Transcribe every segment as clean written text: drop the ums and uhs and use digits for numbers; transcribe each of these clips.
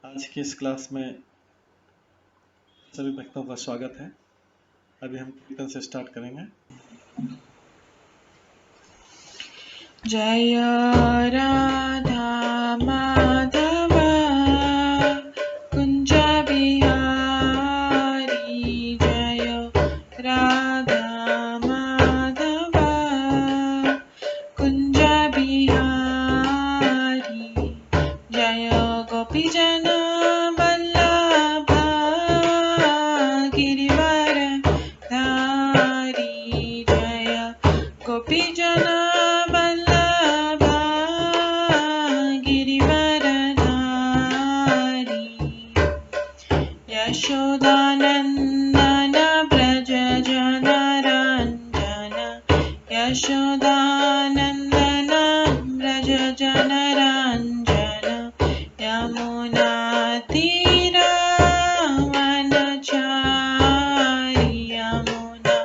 आज की इस क्लास में सभी भक्तों का स्वागत है। अभी हम कीर्तन से स्टार्ट करेंगे। जय राधा माधव कुंज बिहारी, जय राधा माधव कुंज बिहारी, जय गोपीजन वल्लभ गिरिवर धारी, जय गोपीजन यशोदानन्दन व्रज जनरञ्जन, यशोदानन्दन व्रज जनरञ्जन, यमुनातीरवनचारि, यमुनातीरवनचारि,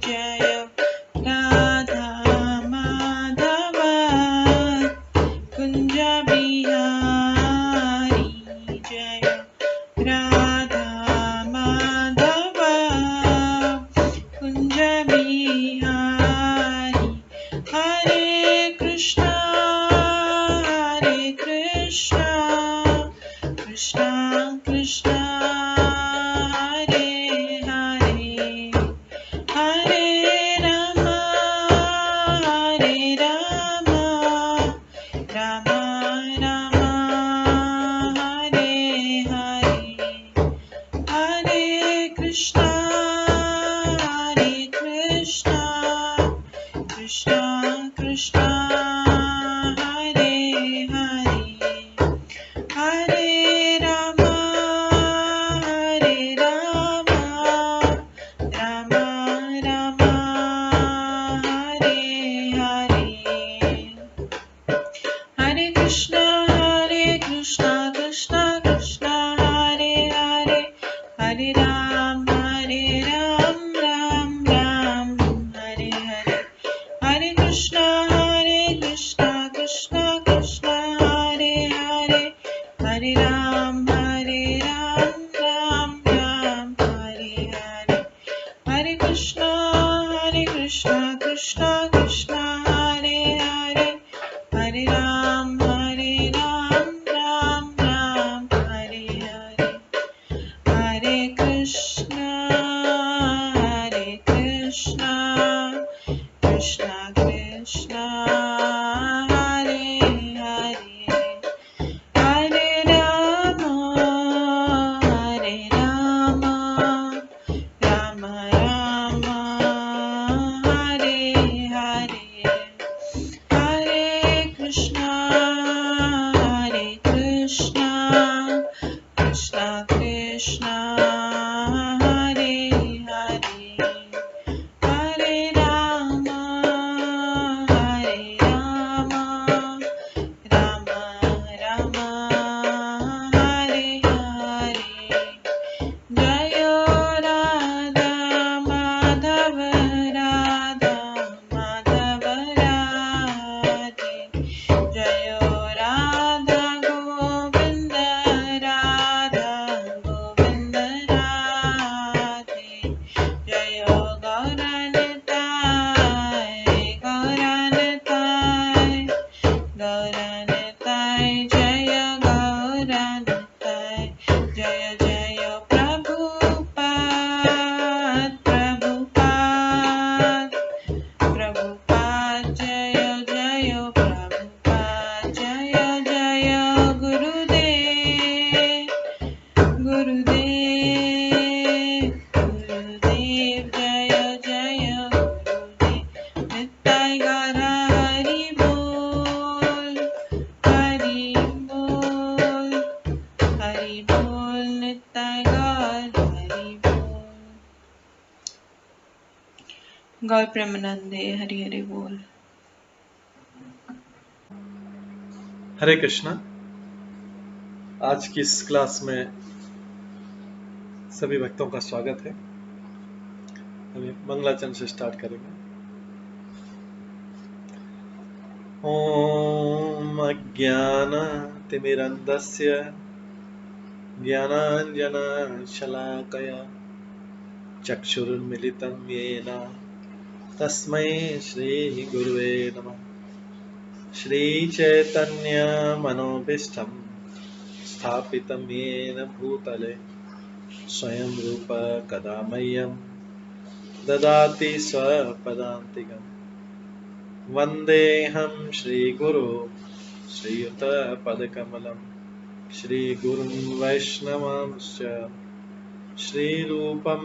जय राधा माधव कुंज बिहारी, जय राधा माधव कुंज बिहारी। हरे कृष्णा कृष्णा कृष्णा हरे हरे, हरे राम राम राम हरे हरे, हरे कृष्णा कृष्णा कृष्णा हरे हरे, हरे राम राम राम हरे हरे, हरे कृष्णा कृष्णा कृष्णा हरे हरे, हरे राम राम राम हरे हरे, हरे कृष्णा कृष्णा कृष्णा हरे हरे, हरे राम राम राम हरे हरे, हरे कृष्णा कृष्णा कृष्णा हरे हरे, हरे राम राम राम हरे हरे, हरे कृष्णा कृष्णा कृष्णा हरे हरे, हरे राम राम राम हरे हरे, हरे कृष्णा कृष्णा कृष्णा हरे हरे, हरे राम राम राम हरे हरे, जय राधा माधव राधे, जय राधा गोविंद राधे, जय गौरनिताय जय गौरनिताय, जय जय प्रभुपाद जय जय प्रभुपाद, जय जय गुरुदेव जय जय गुरुदेव, निताय गौर हरि बोल निताय गौर हरि बोल। गौर प्रेमानंदे हरि हरि बोल। हरे कृष्णा। आज की इस क्लास में सभी भक्तों का स्वागत है। अभी मंगलाचरण से स्टार्ट करेंगे। ॐ अज्ञानतिमिरन्धस्य ज्ञानाञ्जनशलाकया चक्षुरुन्मिलितं येन तस्मै श्रीगुरुवे नमः। श्रीचैतन्यमनोभीष्टं स्थापितं येन भूतले स्वयं रूप कदा मह्यं ददाति स्वपदान्तिकम्। वन्देऽहं श्रीगुरो श्रीयुतपदकमलं श्रीगुरुं वैष्णवांश्च श्रीरूपं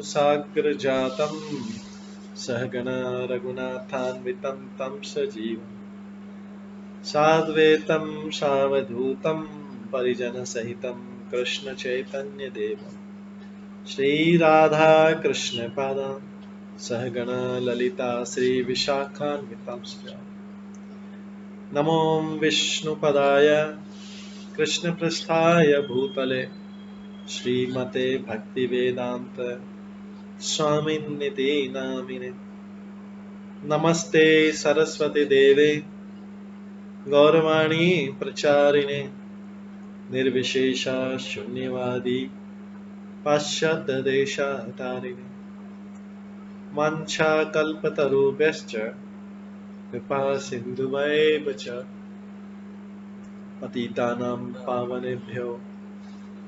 साग्रजातं सहगणा रघुनाथान्वितं तं सजीवं साद्वैतं सावधूतं परिजनसहितं कृष्णचैतन्यदेवं श्रीराधाकृष्णपादान् सहगणा ललिता श्रीविशाखान्वितांश्च नमो विष्णुपदाय कृष्णपृष्ठाय भूतले श्रीमते भक्तिवेदांत स्वामिन्निति नामिने। नमस्ते सरस्वती देवे गौरवाणी प्रचारिणे निर्विशेष शून्यवादी पाश्चात्य देशातारिणे। वाञ्छाकल्पतरुभ्यश्च कृपा सिन्धुभ्येव च पतितानां पावनेभ्यो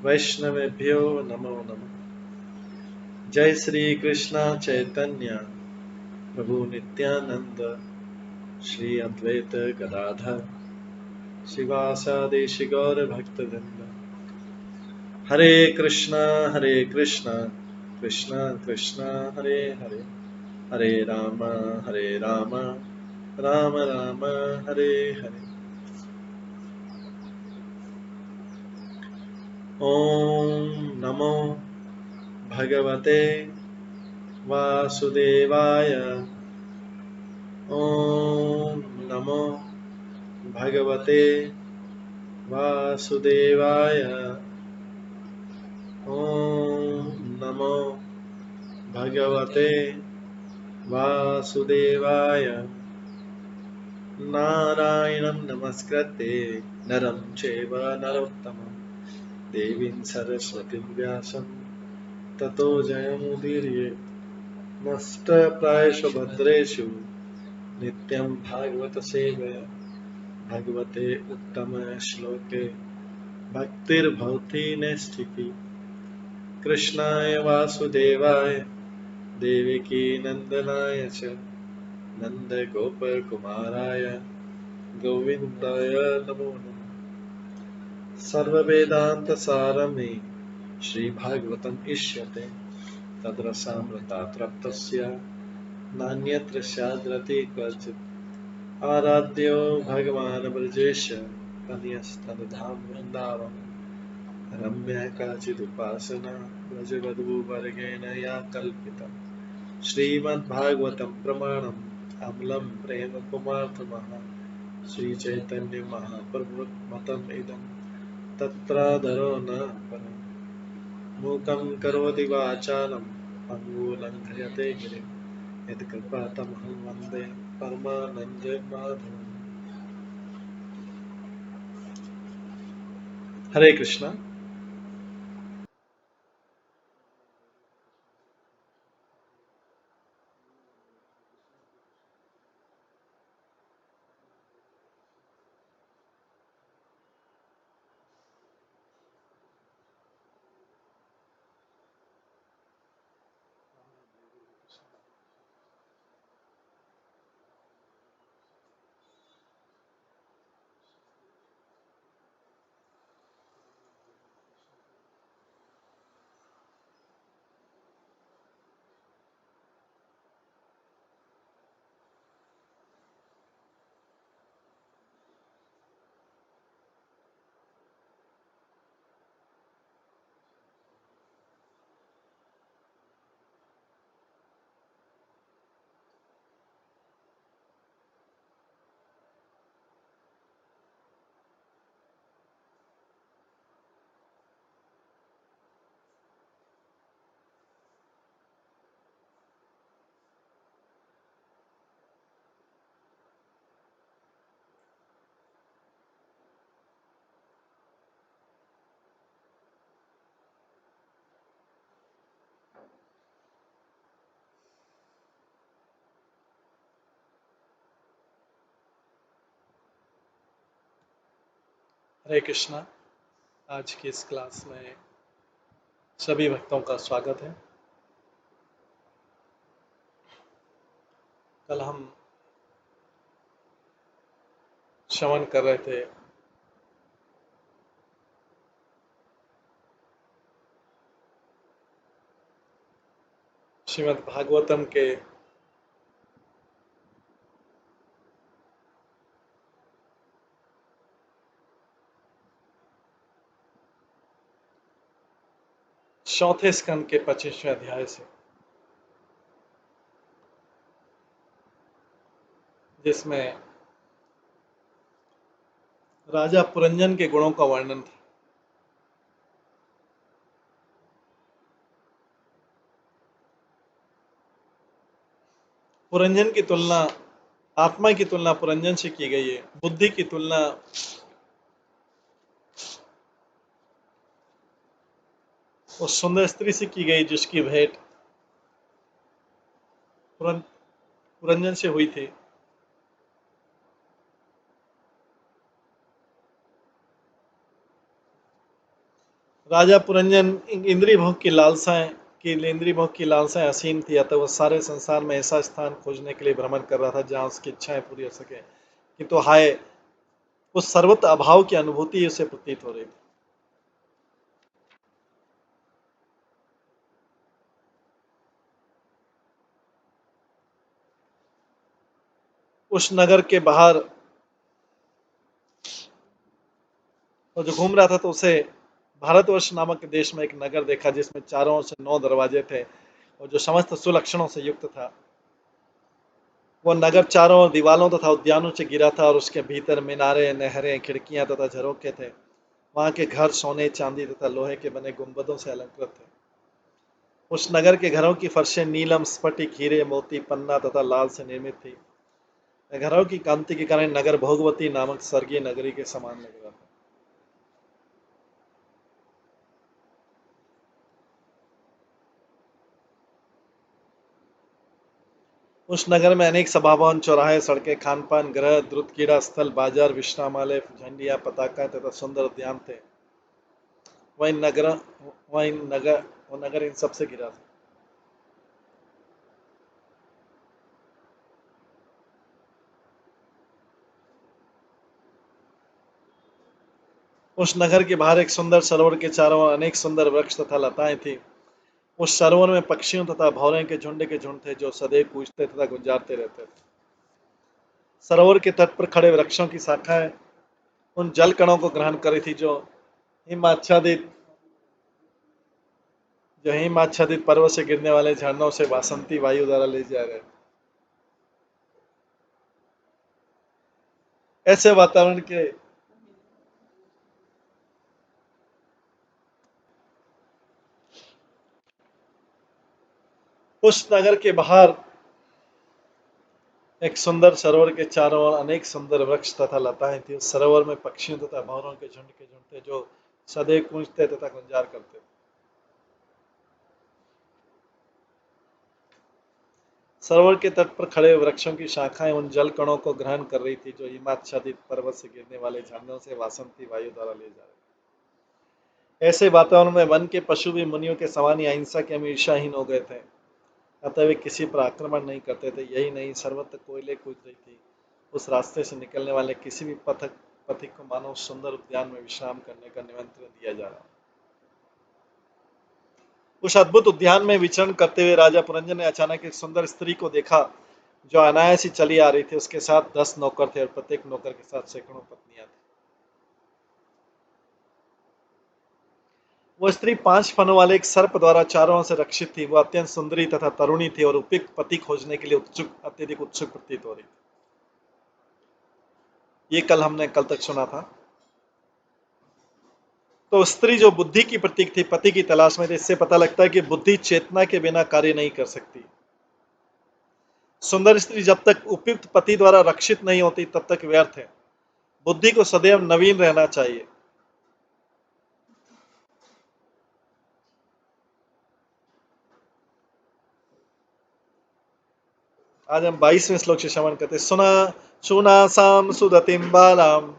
वैष्णवेभ्यो नमो नमः। जय श्री कृष्ण चैतन्य प्रभु नित्यानंद श्री अद्वैत गदाधर शिवासादि गौर भक्तवृंद। हरे कृष्णा कृष्णा कृष्णा हरे हरे, हरे राम राम राम हरे हरे। ओम नमो भगवते वासुदेवाय। ओम नमो भगवते वासुदेवाय। ओम नमो भगवते वासुदेवाय। नारायणं नमस्कृत्य नरं चैव नरोत्तमं देवीं सरस्वतीं व्यासं ततो जयमुदीरयेत्। नष्टप्रायेषु भद्रेषु नित्यं भागवत सेवया भगवते उत्तमश्लोके भक्तिर्भवति नैष्ठिकी। कृष्णाय वासुदेवाय देवकी नंदनाय च नन्दगोपकुमाराय गोविन्दाय नमो नमः। सर्ववेदान्तसारमे श्रीभागवतम् इष्यते तद्रसामृतात् नान्यत्र स्याद्रति क्वचित्। आराध्यो भगवान् ब्रजेश तनयस्तनधाम वृन्दावन रम्या काचिदुपासना व्रजवधूवर्गेण या कल्पिता। श्रीमद्भागवतं प्रमाणम् अमलं प्रेम कुमार्थमः श्रीचैतन्य महाप्रभुमतम् इदं तत्रादरो न परम्। मूकं करोति वाचालं पङ्गुलङ्घयते गिरिं यत्कृपातमहं वन्दे परमानन्दमाधवम्। हरे कृष्णा। हरे कृष्णा। आज की इस क्लास में सभी भक्तों का स्वागत है। कल हम श्रवण कर रहे थे श्रीमद् भागवतम के 4थे स्कंद के 25वें अध्याय से, जिसमें राजा पुरंजन के गुणों का वर्णन था। पुरंजन की तुलना, आत्मा की तुलना पुरंजन से की गई है। बुद्धि की तुलना उस सुंदर स्त्री से की गई जिसकी भेंट पुरंजन से हुई थी। राजा पुरंजन इंद्रिय भोग की लालसाएं असीम थी, अतः वह सारे संसार में ऐसा स्थान खोजने के लिए भ्रमण कर रहा था जहां उसकी इच्छाएं पूरी हो सके, किंतु हाय, उस सर्वत्र अभाव की अनुभूति उसे प्रतीत हो रही थी। उस नगर के बाहर वो जो घूम रहा था तो उसे भारतवर्ष नामक देश में एक नगर देखा जिसमें चारों ओर से 9 दरवाजे थे और जो समस्त सुलक्षणों से युक्त था। वो नगर चारों ओर दीवालों तथा उद्यानों से घिरा था और उसके भीतर मीनारे, नहरें, खिड़कियां तथा झरोखे थे। वहां के घर सोने, चांदी तथा लोहे के बने गुंबदों से अलंकृत थे। उस नगर के घरों की फर्शें नीलम, स्फटिक, हीरे, मोती, पन्ना तथा लाल से निर्मित थी। घरों की कांति के कारण नगर भोगवती नामक स्वर्गीय नगरी के समान लग रहा था। उस नगर में अनेक सभा भवन, चौराहे, सड़कें, खानपान गृह, द्रुत क्रीड़ा स्थल, बाजार, विश्रामालय, झंडियां, पताका तथा सुंदर उद्यान थे। वही नगर वो नगर इन सबसे घिरा था। उस नगर के बाहर एक सुंदर सरोवर के चारों ओर अनेक सुंदर वृक्ष तथा लताएं थी। उस सरोवर में पक्षियों तथा भौरों के झुंड थे जो सदैव कूजते तथा गुंजारते रहते थे। सरोवर के तट पर खड़े वृक्षों की शाखाएं उन जल कणों को ग्रहण कर रही थी जो हिमाच्छादित पर्वत से गिरने वाले झरनों से वासंती वायु द्वारा ले जा रहे। ऐसे वातावरण के उस नगर के बाहर एक सुंदर सरोवर के चारों ओर अनेक सुंदर वृक्ष तथा लताएं थी। उस सरोवर में पक्षियों तथा भंवरों के झुंड थे जो सदैव कूजते तथा गुंजार करते थे। सरोवर के तट पर खड़े वृक्षों की शाखाएं उन जल कणों को ग्रहण कर रही थी जो हिमाच्छादित पर्वत से गिरने वाले झरनों से वासंती वायु द्वारा ले जा रहे। ऐसे वातावरण में वन के पशु भी मुनियों के समान ही अहिंसा के में ईर्ष्याहीन हो गए थे, अतः वे किसी पर आक्रमण नहीं करते थे। यही नहीं, सर्वत्र कोयले कूद रही थी। उस रास्ते से निकलने वाले किसी भी पथिक को मानो सुंदर उद्यान में विश्राम करने का निमंत्रण दिया जा रहा। उस अद्भुत उद्यान में विचरण करते हुए राजा पुरंजन ने अचानक एक सुंदर स्त्री को देखा जो अनायास ही चली आ रही थी। उसके साथ 10 नौकर थे और प्रत्येक नौकर के साथ सैकड़ों पत्नियां थी। वो स्त्री 5 फनों वाले एक सर्प द्वारा चारों ओर से रक्षित थी। वो अत्यंत सुंदरी तथा तरुणी थी और उपयुक्त पति खोजने के लिए अत्यधिक उत्सुक प्रतीत हो रही थी। ये कल तक सुना था। तो स्त्री जो बुद्धि की प्रतीक थी, पति की तलाश में थी। इससे पता लगता है कि बुद्धि चेतना के बिना कार्य नहीं कर सकती। सुंदर स्त्री जब तक उपयुक्त पति द्वारा रक्षित नहीं होती तब तक व्यर्थ है। बुद्धि को सदैव नवीन रहना चाहिए। आज हम 22वें श्लोक से श्रवण करते। सुना सुनासाम सुदतिम बालाम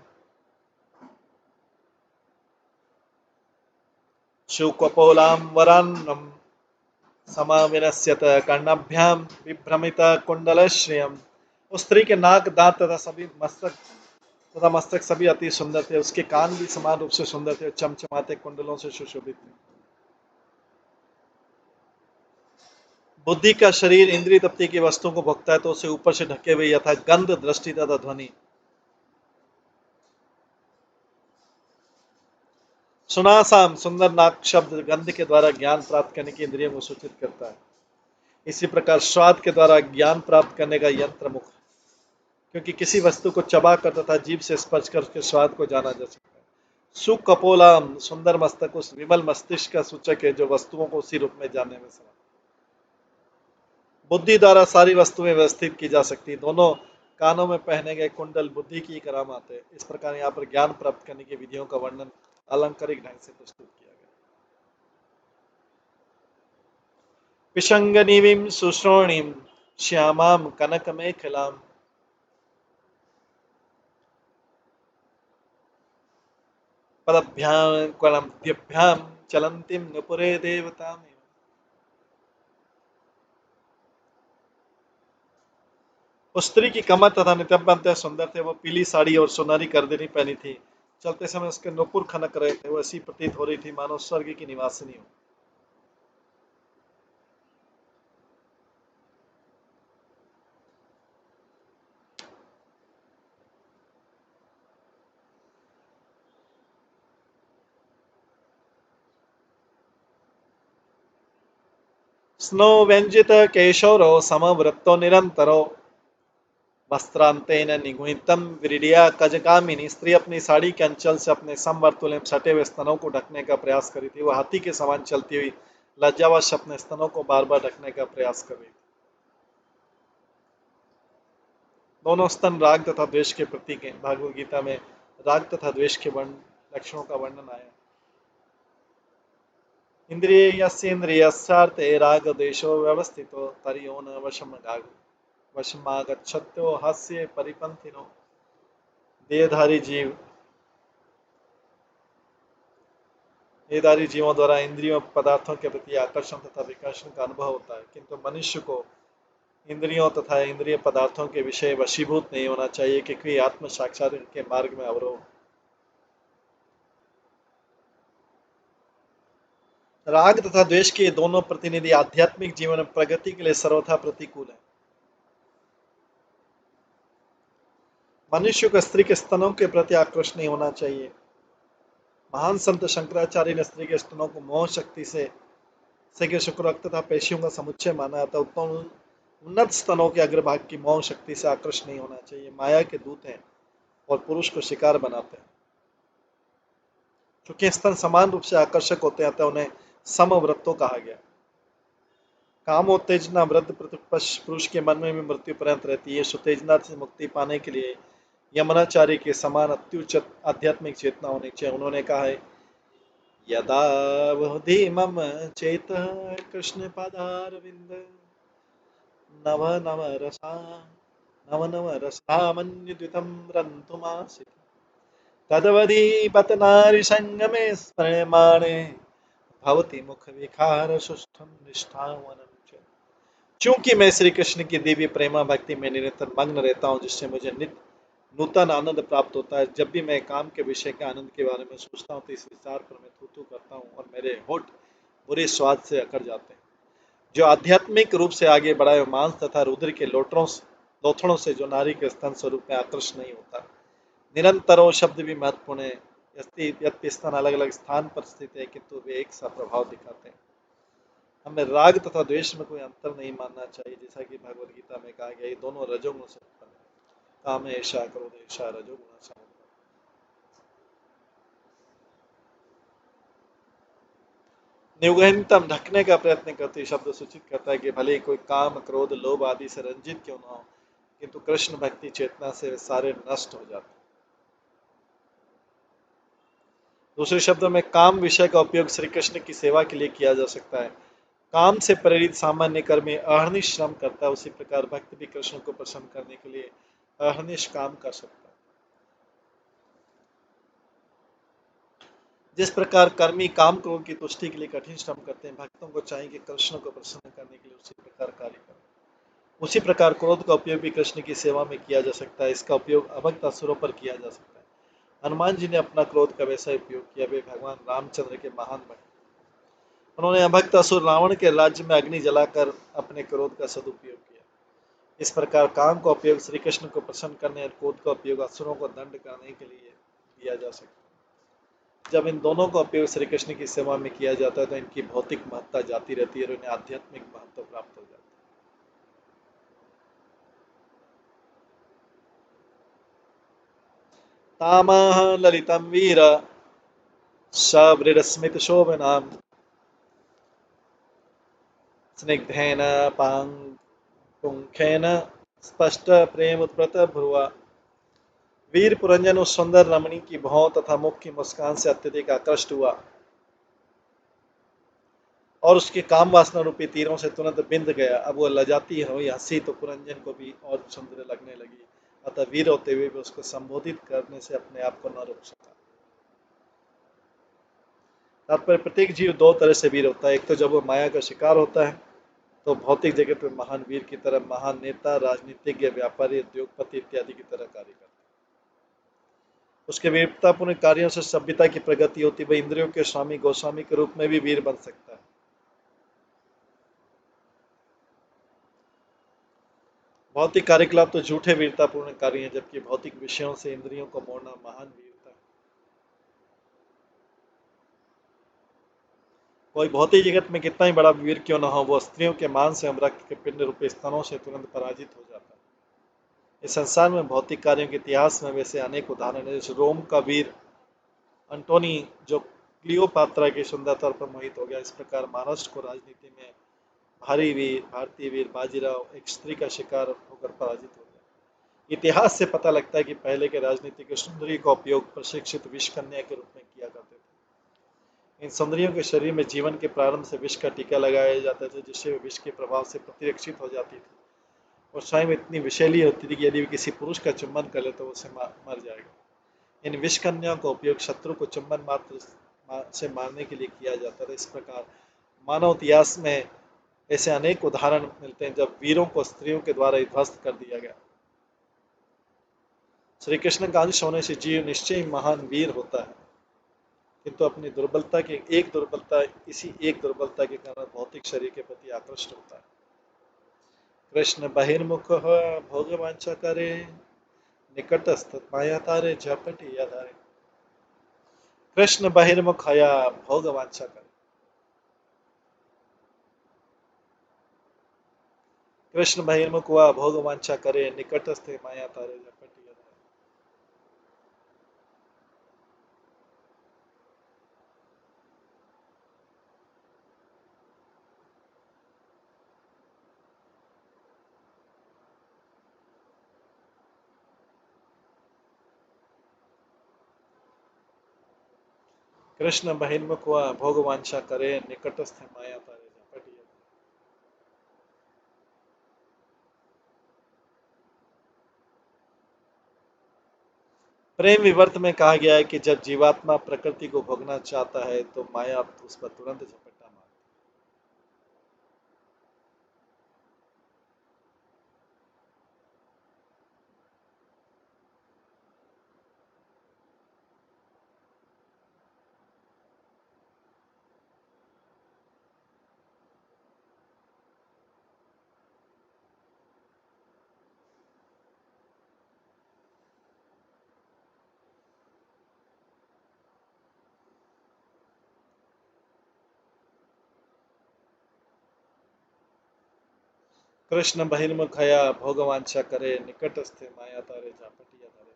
शुकपोलां वरान्नं समाविनश्यत कर्णाभ्याम विभ्रमित कुंडलश्रियम। उस स्त्री के नाक, दांत तथा मस्तक सभी अति सुंदर थे। उसके कान भी समान रूप से सुंदर थे और चमचमाते कुंडलों से सुशोभित थे। बुद्धि का शरीर इंद्रिय तृप्ति की वस्तुओं को भोगता है तो उसे ऊपर से ढके हुए यथा गंध, दृष्टि तथा ध्वनि, सुनासाम सुंदर नाक शब्द गंध के द्वारा ज्ञान प्राप्त करने की इंद्रियों को सूचित करता है। इसी प्रकार स्वाद के द्वारा ज्ञान प्राप्त करने का यंत्र मुख है, क्योंकि किसी वस्तु को चबा कर तथा जीभ से स्पर्श कर उसके स्वाद को जाना जा सकता है। सुकपोलाम सुंदर मस्तक उस विमल मस्तिष्क का सूचक है जो वस्तुओं को उसी रूप में जानने में समर्थ। बुद्धि द्वारा सारी वस्तुएं व्यवस्थित की जा सकती। दोनों कानों में पहने गए कुंडल बुद्धि की कराम आते हैं। इस प्रकार यहाँ पर ज्ञान प्राप्त करने की विधियों का वर्णन अलंकारिक ढंग से प्रस्तुत किया गया। पिशंगनीवीं सुश्रोणीं श्यामां कनकमेखलां पदभ्यां कलम्भ्यभ्यां चलन्तीं नुपुरे देवताम्। उस स्त्री की कमर तथा नितंब सुंदर थे। वो पीली साड़ी और सुनहरी गर्दनी पहनी थी। चलते समय उसके नुपुर खनक रहे थे। वो ऐसी प्रतीत हो रही थी मानो स्वर्ग की निवासिनी हो। स्नो व्यंजित केशोरो समवृत्तो निरंतरो वस्त्रांतेन निगुहितम विरिडिया कजगामिनी। स्त्री अपनी साड़ी के अंचल से अपने समवर्तुल में सटे हुए स्तनों को ढकने का प्रयास करी थी। वह हाथी के समान चलती हुई लज्जावश अपने स्तनों को बार बार ढकने का प्रयास कर रही थी। दोनों स्तन राग तथा द्वेष के प्रतीक हैं। भागवत गीता में राग तथा द्वेष के लक्षणों का वर्णन आया। इंद्रियस्येन्द्रियस्यार्थे राग द्वेषो व्यवस्थितो तर्यो न वशमागच्छत्यो हास्य परिपंथिनो। देहधारी जीवों द्वारा इंद्रियों पदार्थों के प्रति आकर्षण तथा विकर्षण का अनुभव होता है, किंतु मनुष्य को इंद्रियों तथा इंद्रिय पदार्थों के विषय वशीभूत नहीं होना चाहिए, क्योंकि आत्म साक्षात्कार के मार्ग में अवरोध। राग तथा द्वेष के दोनों प्रतिनिधि आध्यात्मिक जीवन में प्रगति के लिए सर्वथा प्रतिकूल है। मनुष्य को स्त्री के स्तनों के प्रति आकृष्ट नहीं होना चाहिए। महान संत शंकराचार्य ने स्त्री के स्तनों को मोह शक्ति से शुक्र रक्त तथा पेशियों का समुच्चय माना जाता है। उत्तम उन्नत स्तनों के अग्रभाग की मोह शक्ति से आकृष्ट नहीं होना चाहिए। माया के दूत हैं और पुरुष को शिकार बनाते हैं। चूंकि स्तन समान रूप से आकर्षक होते हैं अतः उन्हें समवृत्तों कहा गया। काम उत्तेजना वृद्ध पुरुष के मन में भी मृत्यु पर्यंत रहती है। सुतेजना से मुक्ति पाने के लिए यमनाचार्य के समान अत्युच्च आध्यात्मिक चेतना होनी चाहिए। उन्होंने कहा है, यदा वहति मम चेत कृष्ण पादारविंद नव नव रसामन्युदितं रन्तुमासित तदवधीपत नारी संगमे स्मर्यमाणे भवति मुख विकार सुष्ठम निष्ठावनम। चूंकि मैं श्री कृष्ण की दिव्य प्रेमा भक्ति में निरंतर मग्न रहता हूँ, जिससे मुझे नित्य नूतन आनंद प्राप्त होता है। जब भी मैं काम के विषय के आनंद के बारे में सोचता हूँ तो इस विचार पर मैं थू करता हूँ और मेरे होठ बुरे स्वाद से अकड़ जाते हैं। जो आध्यात्मिक रूप से आगे बढ़ाए मांस तथा रुद्र के लोथड़ों से जो नारी के स्तन स्वरूप में आकर्षण नहीं होता। निरंतरो शब्द भी महत्वपूर्ण है। यद्यपि स्तन अलग अलग स्थान पर स्थित है, किंतु वे एक सा प्रभाव दिखाते हैं। हमें राग तथा द्वेष में कोई अंतर नहीं मानना चाहिए। जैसा कि भगवद गीता में कहा गया, ये दोनों रजोगुण से उत्पन्न है। काम ऐसा क्रोध ऐसा रजोगुण ऐसा। निगहनतम ढकने का प्रयत्न करते शब्द सूचित करता है कि भले कोई काम क्रोध लोभ आदि से रंजित क्यों न हो, किंतु कृष्ण भक्ति चेतना से वे सारे नष्ट हो जाते हैं। दूसरे शब्दों में काम विषय का उपयोग श्री कृष्ण की सेवा के लिए किया जा सकता है। काम से प्रेरित सामान्य कर्मी अहर्निश श्रम करता है, उसी प्रकार भक्त भी कृष्ण को प्रसन्न करने के लिए अहर्निश काम कर सकता है। जिस प्रकार कर्मी काम क्रोध की तुष्टि के लिए कठिन श्रम करते हैं, भक्तों को चाहिए कि कृष्ण को प्रसन्न करने के लिए उसी प्रकार कार्य करें। उसी प्रकार क्रोध का उपयोग भी कृष्ण की सेवा में किया जा सकता है। इसका उपयोग अभक्त असुरों पर किया जा सकता है। हनुमान जी ने अपना क्रोध का वैसा उपयोग किया। वे भगवान रामचंद्र के महान भक्त। उन्होंने अभक्त असुर रावण के राज्य में अग्नि जलाकर अपने क्रोध का सदुपयोग किया। इस प्रकार काम का उपयोग श्री कृष्ण को प्रसन्न करने और क्रोध का उपयोग असुरों को दंड करने के लिए किया जा सकता है। जब इन दोनों का उपयोग श्री कृष्ण की सेवा में किया जाता है तो इनकी भौतिक महत्ता जाती रहती है और इन्हें आध्यात्मिक महत्व प्राप्त हो जाता है। तामः ललितं वीर सवृडस्मित शोभनाम् स्निग्धेन पाङ्पुङ्खेन स्पष्ट प्रेमोत्पत भ्रुवा। वीर पुरंजन उस सुंदर रमणी की भौं तथा मुख की मुस्कान से अत्यधिक आकृष्ट हुआ और उसके काम वासना रूपी तीरों से तुरंत बिंद गया। अब वह लजाती हुई हंसी तो पुरंजन को भी और सुंदर लगने लगी। अतः वीर होते हुए भी उसको संबोधित करने से अपने आप को न रोक सका। तात्पर्य प्रत्येक जीव दो तरह से वीर होता है। एक तो जब वो माया का शिकार होता है तो भौतिक जगत में महान वीर की तरह महान नेता, राजनीतिज्ञ, व्यापारी, उद्योगपति इत्यादि की तरह कार्य करता है। उसके वीरतापूर्ण कार्यों से सभ्यता की प्रगति होती। वह इंद्रियों के स्वामी गोस्वामी के रूप में भी वीर बन सकता है। भौतिक कार्यकलाप तो झूठे वीरतापूर्ण कार्य हैं, जबकि भौतिक विषयों से इंद्रियों को मोड़ना महान वीरता है। कोई भौतिक जगत में कितना ही बड़ा वीर क्यों न हो, वो स्त्रियों के मांस एवं रक्त के पिंड रूपी स्तनों से तुरंत पराजित हो जाता है। इस संसार में भौतिक कार्यों के इतिहास में वैसे अनेक उदाहरण हैं। जैसे रोम का वीर अंटोनी जो क्लियोपात्रा की सुंदरता पर मोहित हो गया। इस प्रकार महाराष्ट्र को राजनीति में भारी वीर भारतीय वीर बाजीराव एक स्त्री का शिकार होकर पराजित हो गया। इतिहास से पता लगता है कि पहले के राजनीतिक सुंदरी का उपयोग प्रशिक्षित विष कन्या के रूप में किया करते थे। इन सुंदरियों के शरीर में जीवन के प्रारंभ से विष का टीका लगाया जाता था, जिससे वे विष के प्रभाव से प्रतिरक्षित हो जाती थी और स्वयं इतनी विषैली होती थी कि यदि किसी पुरुष का चुंबन कर ले तो उसे मर जाएगा। इन विष कन्याओं का उपयोग शत्रु को चुंबन मात्र से मारने के लिए किया जाता था। इस प्रकार मानव इतिहास में ऐसे अनेक उदाहरण मिलते हैं जब वीरों को स्त्रियों के द्वारा ध्वस्त कर दिया गया। श्री कृष्ण का अंश होने से जीव निश्चय ही महान वीर होता है, किंतु अपनी इसी एक दुर्बलता के कारण भौतिक शरीर के प्रति आकृष्ट होता है। कृष्ण बहिर्मुख हो भोग वांछा करे, निकटस्थ माया तारे झपटी आधारे। कृष्ण बहिर्मुख हया भोग वांछा करे। कृष्ण बहिर्मुख हुआ भोग वांछा करे, निकटस्थ माया तारे झपटी आधारे। कृष्ण बहिर्मुख हुआ भोग वांछा करे, निकटस्थ माया तारे झपटी आधारे। प्रेम विवर्त में कहा गया है कि जब जीवात्मा प्रकृति को भोगना चाहता है तो माया उस पर तुरंत झपट्टा मारती है। कृष्ण बहिर्मुख हया भोग वांछा करे, निकटस्थ माया तारे झापटी आधारे।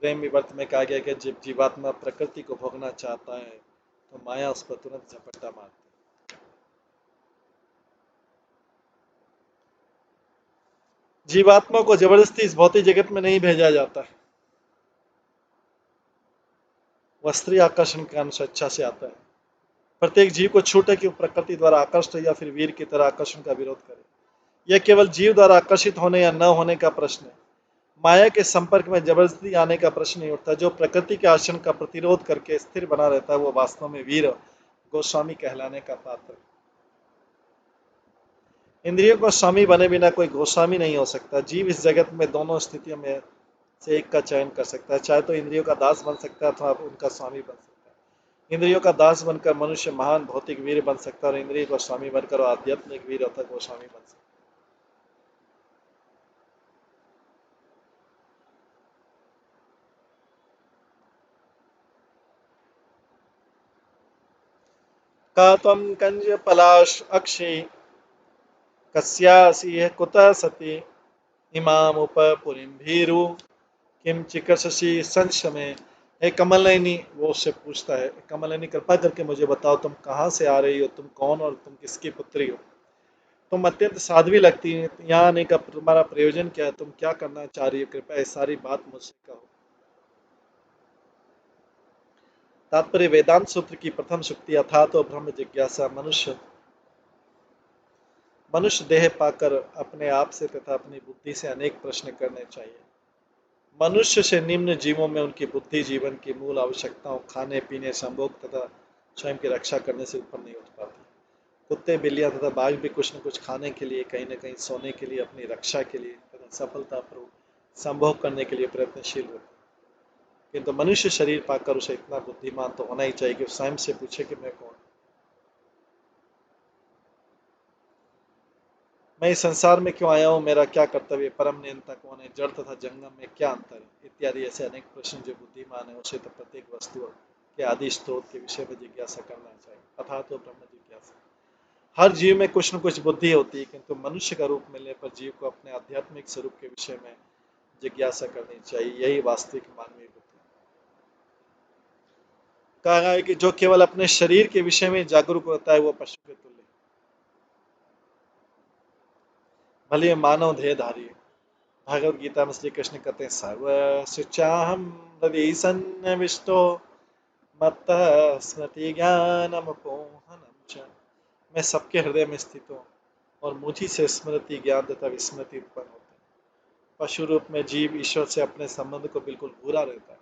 प्रेम विवर्त में कहा गया कि जब जीवात्मा प्रकृति को भोगना चाहता है तो माया उस पर तुरंत झपट्टा मारती है। जीवात्मा को जबरदस्ती इस भौतिक जगत में नहीं भेजा जाता है। वह स्त्री आकर्षण के कारण स्वेच्छा से आता है। प्रत्येक जीव को छूट है कि वो प्रकृति द्वारा आकर्षित या फिर वीर की तरह आकर्षण का विरोध करे। यह केवल जीव द्वारा आकर्षित होने या न होने का प्रश्न है। माया के संपर्क में जबरदस्ती आने का प्रश्न नहीं उठता। जो प्रकृति के आचरण का प्रतिरोध करके स्थिर बना रहता है वो वास्तव में वीर गोस्वामी कहलाने का पात्र। इंद्रियों को स्वामी बने बिना कोई गोस्वामी नहीं हो सकता। जीव इस जगत में दोनों स्थितियों में से एक का चयन कर सकता है। चाहे तो इंद्रियों का दास बन सकता है अथवा उनका स्वामी बन सकता है। इंद्रियों का दास बनकर मनुष्य महान भौतिक वीर बन सकता है और इंद्रिय को स्वामी बनकर आध्यात्मिक वीर अथवा गोस्वामी बन सकता है। का त्वं कंज पलाश अक्षि कस्यासि कुतः सति इमामुप पुरीं भीरु किम चिकित्ससी संशय। हे कमल नयनी, वो उससे पूछता है, कमल नयनी कृपा करके मुझे बताओ तुम कहाँ से आ रही हो, तुम कौन और तुम किसकी पुत्री हो। तुम अत्यंत साध्वी लगती है, यहाँ आने का तुम्हारा प्रयोजन क्या है, तुम क्या करना चाह रही हो, कृपया इस सारी बात मुझसे कहो। तात्पर्य वेदांत सूत्र की प्रथम शुक्ति अथा तो ब्रह्म जिज्ञासा। मनुष्य मनुष्य देह पाकर अपने आप से तथा अपनी बुद्धि से अनेक प्रश्न करने चाहिए। मनुष्य से निम्न जीवों में उनकी बुद्धि जीवन की मूल आवश्यकताओं खाने पीने संभोग तथा स्वयं की रक्षा करने से ऊपर नहीं उठ पाती। कुत्ते बिल्लियां तथा बाघ भी कुछ न कुछ खाने के लिए, कहीं न कहीं सोने के लिए, अपनी रक्षा के लिए तथा सफलतापूर्वक संभोग करने के लिए प्रयत्नशील होते हैं। किंतु मनुष्य शरीर पाकर उसे इतना बुद्धिमान तो होना ही चाहिए कि स्वयं से पूछे कि मैं कौन। मैं इस संसार में क्यों आया हूँ, मेरा क्या कर्तव्य, परम नियंता कौन है, जड़ तथा जंगम में क्या अंतर है, इत्यादि ऐसे अनेक प्रश्न जो बुद्धिमान है उसे तो प्रत्येक वस्तु के आदि स्रोत के विषय में जिज्ञासा करना चाहिए। अथा तो ब्रह्म जिज्ञासा। हर जीव में कुछ न कुछ बुद्धि होती है, किंतु मनुष्य का रूप मिलने पर जीव को अपने आध्यात्मिक स्वरूप के विषय में जिज्ञासा करनी चाहिए। यही वास्तविक मानवीय बुद्धि। कहा है कि जो केवल अपने शरीर के विषय में जागरूक होता है वो पशु के तुल्य है। भले मानव ध्येयधारी है। भगवद गीता में श्री कृष्ण कहते हैं सर्वशुचाहम हृदि सन्निविष्टो मत्तः स्मृति ज्ञानमपोहनम च। मैं सबके हृदय में स्थित हूँ और मुझी से स्मृति ज्ञान तथा विस्मृति उत्पन्न होता है। पशु रूप में जीव ईश्वर से अपने संबंध को बिल्कुल भूला रहता है,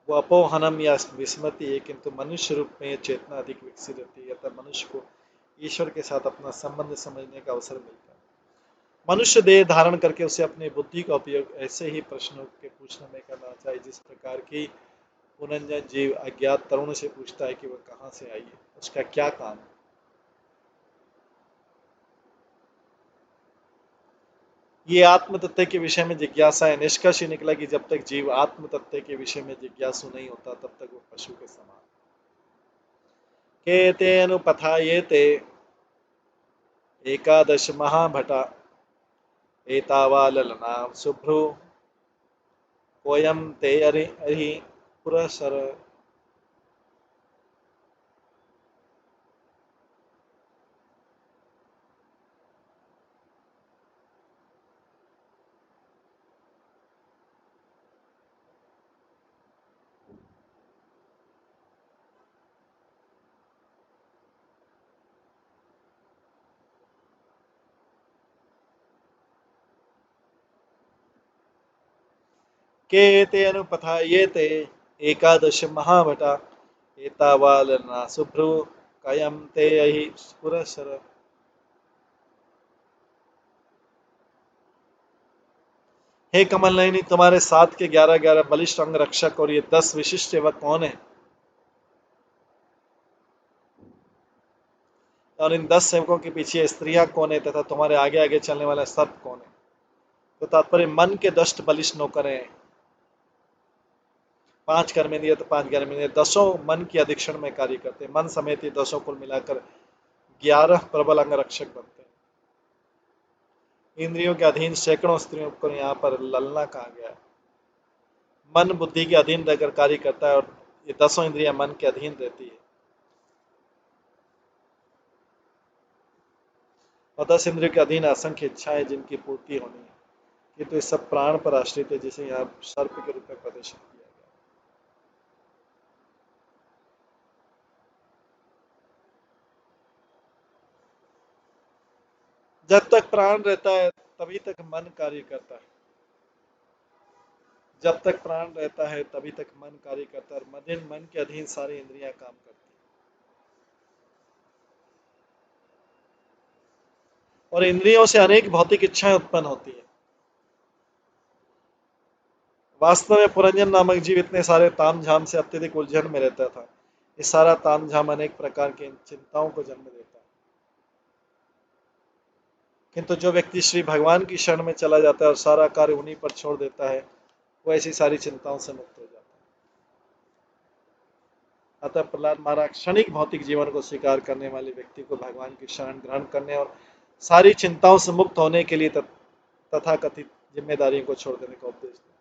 वो अपोहनम या विस्मृति है, किंतु मनुष्य रूप में चेतना अधिक विकसित रहती है, अतः मनुष्य को ईश्वर के साथ अपना संबंध समझने का अवसर मिलता है। मनुष्य देह धारण करके उसे अपनी बुद्धि का उपयोग ऐसे ही प्रश्नों के पूछने में करना चाहिए जिस प्रकार की पुनंजन जीव अज्ञात तरुण से पूछता है कि वह कहाँ से आई है, उसका क्या काम है। ये आत्म तत्व के विषय में जिज्ञासा है। निष्कर्ष ये निकला कि जब तक जीव आत्म तत्व के विषय में जिज्ञासु नहीं होता तब तक वो पशु के समान। केतेनुपथायेते एकादश महाभटा एतावाललनां शुभ्रो कोयम ते अरि पुरसर। केतेनुपथायेते एकादश महाभटा एतावाललना शुभ्रो कयम ते अहि पुरसर। हे कमल नयनी, तुम्हारे साथ के 11 बलिष्ठ अंग रक्षक और ये 10 विशिष्ट सेवक कौन है, और इन 10 सेवकों के पीछे स्त्रियां कौन है तथा तुम्हारे आगे आगे चलने वाला सर्प कौन है। तो तात्पर्य मन के 10 बलिष्ठ नौकर हैं। 5 कर्मेंद्रिय तो 5 ज्ञानेंद्रिय, 10 मन की अधिक्षण में कार्य करते हैं। मन समेत ये 10 कुल मिलाकर 11 प्रबल अंग रक्षक बनते हैं। इंद्रियों के अधीन सैकड़ों स्त्रियों को यहाँ पर ललना कहा गया है। मन बुद्धि के अधीन रहकर कार्य करता है और ये 10 इंद्रियां मन के अधीन रहती है और 10 इंद्रियों के अधीन असंख्य इच्छाएं जिनकी पूर्ति होनी है। ये तो इस सब प्राण पर आश्रित है, जिसे यहाँ सर्प के रूप में प्रदर्शित किया गया। जब तक प्राण रहता है तभी तक मन कार्य करता है। जब तक प्राण रहता है तभी तक मन कार्य करता है और मन के अधीन सारी इंद्रियां काम करती हैं। और इंद्रियों से अनेक भौतिक इच्छाएं उत्पन्न होती है। वास्तव में पुरंजन नामक जीव इतने सारे तामझाम से अत्यधिक उलझन में रहता था। ये सारा तामझाम अनेक प्रकार की चिंताओं को जन्म देता है। किंतु जो व्यक्ति श्री भगवान की शरण में चला जाता है और सारा कार्य उन्हीं पर छोड़ देता है, वो ऐसी सारी चिंताओं से मुक्त हो जाता है। अतः प्रहलाद महाराज क्षणिक भौतिक जीवन को स्वीकार करने वाले व्यक्ति को भगवान की शरण ग्रहण करने और सारी चिंताओं से मुक्त होने के लिए तथाकथित जिम्मेदारियों को छोड़ देने का उपदेश दिया।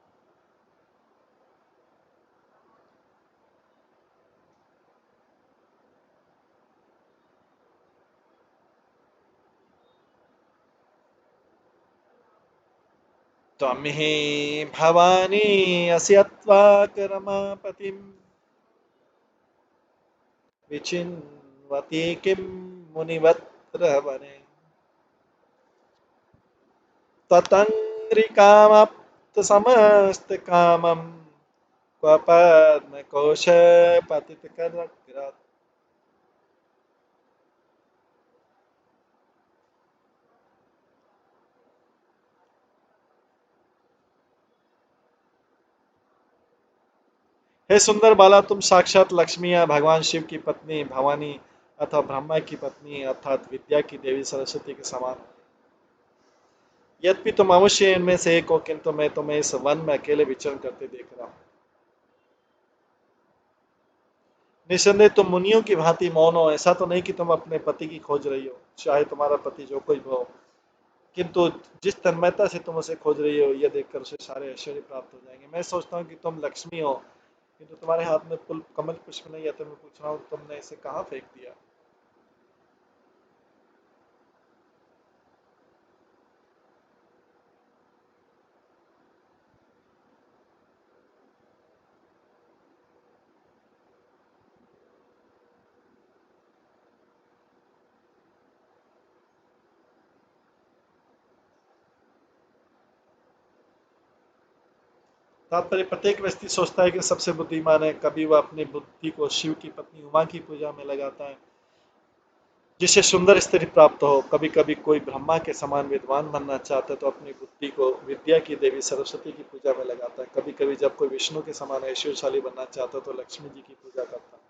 त्वं हि भवानी अस्यत्वाक रमापतिं विचिन्वति किं मुनिवत्र वने त्वतङ्घ्रिकामप्तसमस्तकामं क्व पद्मकोश पतितकरग्रात्। हे सुंदर बाला, तुम साक्षात लक्ष्मी या भगवान शिव की पत्नी भवानी अथवा ब्रह्मा की पत्नी अर्थात विद्या की देवी सरस्वती के समान हो। यद्यपि तुम अवश्य इनमें से एक हो, किंतु मैं तुम्हें इस वन में अकेले विचरण करते देख रहा हूँ। निसंदेह तुम मुनियों की भांति मौन हो। ऐसा तो नहीं कि तुम अपने पति की खोज रही हो, चाहे तुम्हारा पति जो कोई भी हो, किंतु जिस तन्मयता से तुम उसे खोज रही हो, यह देखकर उसे सारे ऐश्वर्य प्राप्त हो जाएंगे। मैं सोचता हूँ कि तुम लक्ष्मी हो, किंतु तुम्हारे हाथ में कमल पुष्प नहीं है, तो मैं पूछ रहा हूँ तुमने इसे कहाँ फेंक दिया। तात्पर्य, प्रत्येक व्यक्ति सोचता है कि सबसे बुद्धिमान है। कभी वह अपनी बुद्धि को शिव की पत्नी उमा की पूजा में लगाता है जिससे सुंदर स्त्री प्राप्त हो। कभी कभी कोई ब्रह्मा के समान विद्वान बनना चाहता है तो अपनी बुद्धि को विद्या की देवी सरस्वती की पूजा में लगाता है। कभी कभी जब कोई विष्णु के समान ऐश्वर्यशाली बनना चाहता है तो लक्ष्मी जी की पूजा करता है।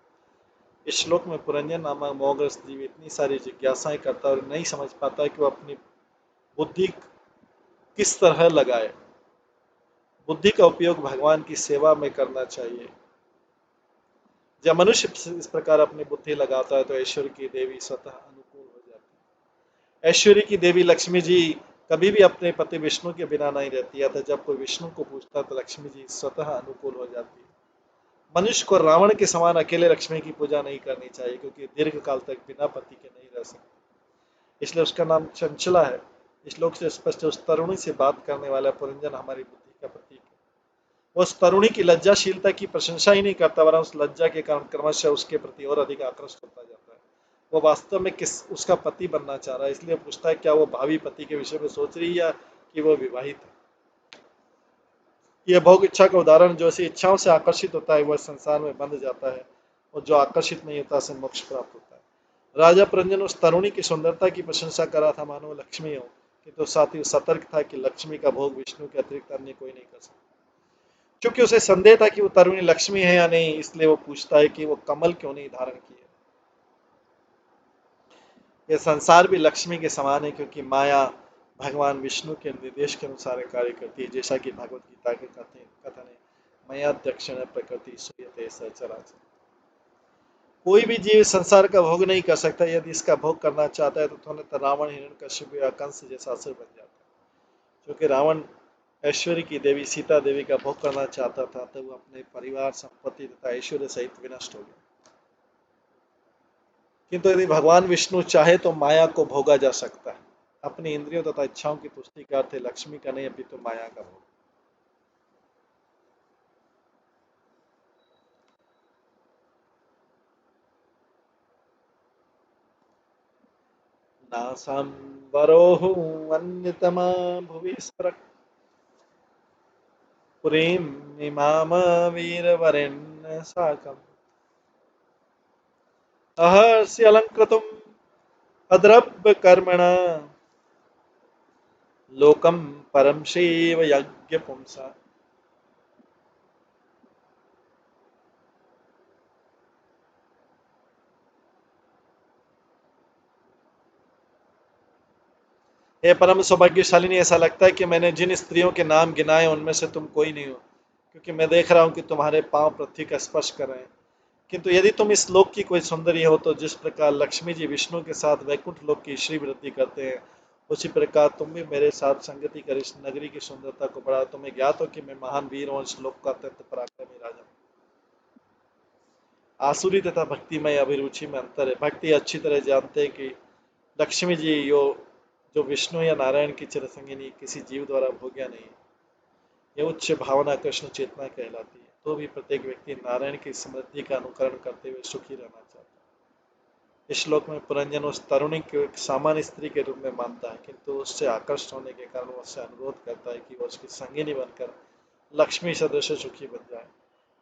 इस श्लोक में पुरंजन नामक मोहग्रस्त जीव इतनी सारी जिज्ञासाएं करता है और नहीं समझ पाता है कि वह अपनी बुद्धि किस तरह लगाए। बुद्धि का उपयोग भगवान की सेवा में करना चाहिए। जब मनुष्य इस प्रकार अपनी बुद्धि लगाता है तो ऐश्वर्य की देवी स्वतः अनुकूल हो जाती है। ऐश्वर्य की देवी लक्ष्मी जी कभी भी अपने पति विष्णु के बिना नहीं रहती है, तो जब कोई विष्णु को पूछता है तो लक्ष्मी जी स्वतः अनुकूल हो जाती है। मनुष्य को रावण के समान अकेले लक्ष्मी की पूजा नहीं करनी चाहिए, क्योंकि दीर्घ काल तक बिना पति के नहीं रह सकती, इसलिए उसका नाम चंचला है। इस श्लोक से स्पष्ट उस तरुणी से बात करने वाला पुरंजन हमारी बुद्धि का प्रतीक है। वो उस तरुणी की लज्जाशीलता की प्रशंसा ही नहीं करता, वरन उस लज्जा के कारण क्रमशः उसके प्रति और अधिक आकृष्ट होता जाता है। वो वास्तव में किस उसका पति बनना चाह रहा है, इसलिए पूछता है क्या वो भावी पति के विषय में सोच रही है या कि वो विवाहित है। यह भोग इच्छा का उदाहरण, जो ऐसी इच्छाओं से आकर्षित होता है वह संसार में बंध जाता है, और जो आकर्षित नहीं होता उसे मोक्ष प्राप्त होता है। राजा पुरंजन उस तरुणी की सुंदरता की प्रशंसा कर रहा था मानो लक्ष्मी हो, किंतु साथ ही सतर्क था कि लक्ष्मी का भोग विष्णु के अतिरिक्त अन्य कोई नहीं कर सकता। क्योंकि उसे संदेह था कि वो तरुणी लक्ष्मी है या नहीं, इसलिए वो पूछता है कि वो कमल क्यों नहीं धारण किए। यह संसार भी लक्ष्मी के समान है, क्योंकि माया भगवान विष्णु के निर्देश के अनुसार कार्य करती है, जैसा कि भगवत गीता के कथन है, मया दक्षिण प्रकृति सूयते सचराचर। कोई भी जीव संसार का भोग नहीं कर सकता। यदि इसका भोग करना चाहता है तो तुरंत रावण, हिरण्यकश्यप या कंस जैसा असुर बन जाता है। क्योंकि रावण ऐश्वर्य की देवी सीता देवी का भोग करना चाहता था, तो वो अपने परिवार, संपत्ति तथा ऐश्वर्य सहित विनष्ट हो गया। किंतु यदि भगवान विष्णु चाहे तो माया को भोगा जा सकता है। अपनी इंद्रियों तथा इच्छाओं की तुष्टि का अर्थ है लक्ष्मी का नहीं, अभी तो माया का भोग। नासंवरोह अन्यतमा भुवि सरक् पुरीं इमाम वीरवरेण्य साकम् अहर्षि अलङ्कृतम् अद्रव्य कर्मणा लोकम परम शिव यज्ञ पुंसा। हे परम सौभाग्यशालिनी, ऐसा लगता है कि मैंने जिन स्त्रियों के नाम गिनाए उनमें से तुम कोई नहीं हो, क्योंकि मैं देख रहा हूं कि तुम्हारे पांव पृथ्वी का स्पर्श कर रहे हैं। किंतु यदि तुम इस लोक की कोई सुंदरी हो, तो जिस प्रकार लक्ष्मी जी विष्णु के साथ वैकुंठ लोक की श्री वृद्धि करते हैं, उसी प्रकार तुम भी मेरे साथ संगति कर इस नगरी की सुंदरता को बढ़ा। तुम्हें ज्ञात हो कि मैं महान वीर हूं, इस लोक का अत्यंत पराक्रमी राजा हूं। आसुरी तथा भक्तिमय अभिरुचि में अंतर है। भक्ति अच्छी तरह जानते हैं कि लक्ष्मी जी जो विष्णु या नारायण की चिरसंगिनी किसी जीव द्वारा भोग्या नहीं है। यह उच्च भावना कृष्ण चेतना कहलाती है। तो भी प्रत्येक व्यक्ति नारायण की समृद्धि का अनुकरण करते हुए सुखी रहना चाहता है। इस श्लोक में पुरंजन उस तरुणी को एक सामान्य स्त्री के रूप में मानता है, किंतु उससे आकर्षित होने के कारण उससे अनुरोध करता है कि वह उसकी संगिनी बनकर लक्ष्मी सदृश सुखी बन जाए।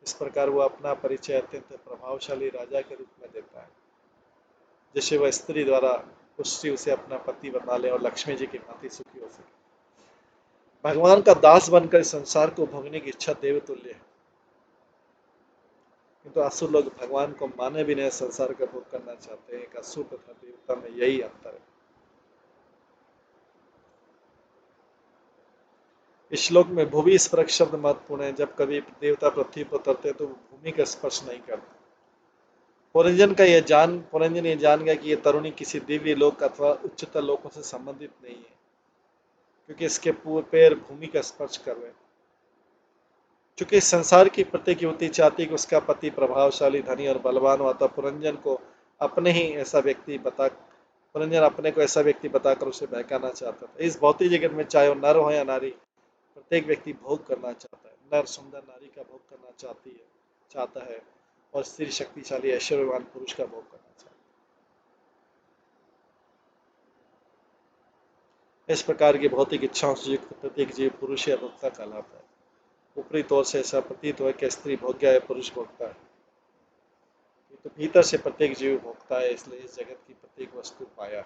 इस प्रकार वह अपना परिचय अत्यंत प्रभावशाली राजा के रूप में देता है, जिससे वह स्त्री द्वारा उससे उसे अपना पति बना ले और लक्ष्मी जी की भांति सुखी हो सके। भगवान का दास बनकर इस संसार को भोगने की इच्छा देवतुल्य है, किंतु असुर लोग भगवान को माने भी नहीं संसार का भोग करना चाहते हैं। एक असुर तथा देवता में यही अंतर है। इस श्लोक में भूमि स्पर्श शब्द महत्वपूर्ण है। जब कभी देवता पृथ्वी पर उतरते हैं तो वो भूमि का स्पर्श नहीं करते। पुरंजन ये जान गया कि ये तरुणी किसी दिव्य लोक अथवा उच्चतर लोकों से संबंधित नहीं है, क्योंकि इसके पूरे पैर भूमि का स्पर्श कर रहे हैं। चूंकि इस संसार की प्रत्येक युवती चाहती कि उसका पति प्रभावशाली, धनी और बलवान हो, अतः पुरंजन अपने को ऐसा व्यक्ति बताकर उसे बहकाना चाहता था। इस भौतिक जगत में चाहे वो नर हो या नारी, प्रत्येक व्यक्ति भोग करना चाहता है। नर सुंदर नारी का भोग करना चाहता है, और स्त्री शक्तिशाली ऐश्वर्यवान पुरुष का भोग करना चाहता है। इस प्रकार की भौतिक इच्छाओं से युक्त प्रत्येक जीव पुरुष या भोक्ता कहलाता है। ऊपरी तौर से ऐसा प्रतीत हो कि स्त्री भोग्य है, पुरुष भोक्ता है, तो भीतर से प्रत्येक जीव भोक्ता है। इसलिए इस जगत की प्रत्येक वस्तु पाया है।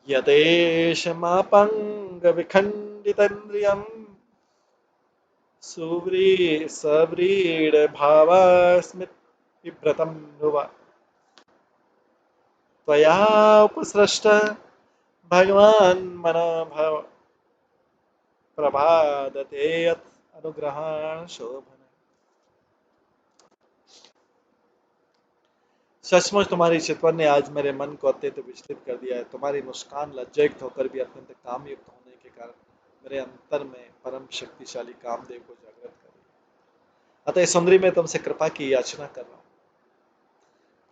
यदेशमापङ्गविखण्डितेन्द्रियम् सव्रीडभावास्मिन् ध्रुव त्वया उपसृष्ट भगवान् मनोभव प्रभादते यत् अनुग्रहाण शोभन। सचमुच तुम्हारी चितवन ने आज मेरे मन को अत्यंत विचलित कर दिया है। तुम्हारी मुस्कान लज्जायुक्त होकर भी अत्यंत कामयुक्त होने के कारण मेरे अंतर में परम शक्तिशाली कामदेव को जागृत कर रही है। अतः सुंदरी मैं तुमसे कृपा की याचना कर रहा हूँ।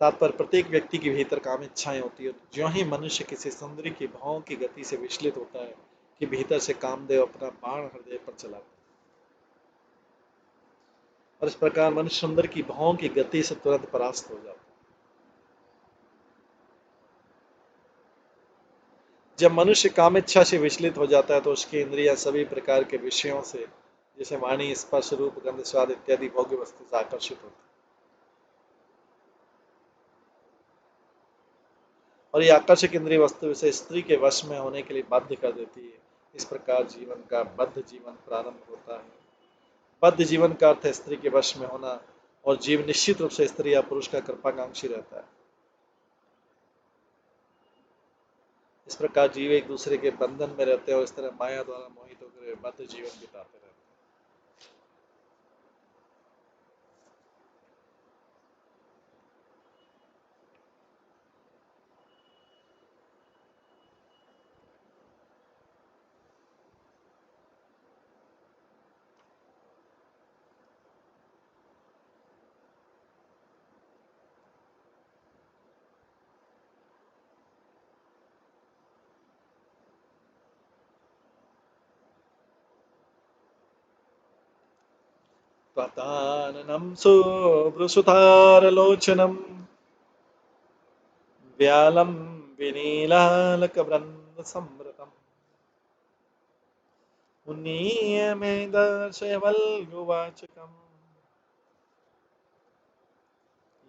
तात्पर्य प्रत्येक व्यक्ति के भीतर काम इच्छाएं होती है। ज्यों ही मनुष्य किसी सुंदरी की भावों की गति से विचलित होता है कि भीतर से कामदेव अपना बाण हृदय पर चलाता है, और इस प्रकार मनुष्य सुंदर की भावों की गति से तुरंत परास्त हो जाता है। जब मनुष्य कामेच्छा से विचलित हो जाता है तो उसकी इंद्रियां सभी प्रकार के विषयों से, जैसे वाणी, स्पर्श, रूप, गंध, स्वाद इत्यादि भोग्य वस्तु से आकर्षित होती है, और ये आकर्षक इंद्रिय वस्तु से स्त्री के वश में होने के लिए बाध्य कर देती है। इस प्रकार जीवन का बद्ध जीवन प्रारंभ होता है। बद्ध जीवन का अर्थ है स्त्री के वश में होना, और जीव निश्चित रूप से स्त्री या पुरुष का कृपाकांक्षी रहता है। इस प्रकार जीव एक दूसरे के बंधन में रहते हैं और इस तरह माया द्वारा मोहित होकर बद्ध जीवन बिताते रहते हैं। त्वताननं शुभ्रसुतारलोचनं व्यालं विनीलालकवृन्दसम्भृतम् उन्नीय मे दर्शय वल्गुवाचकम्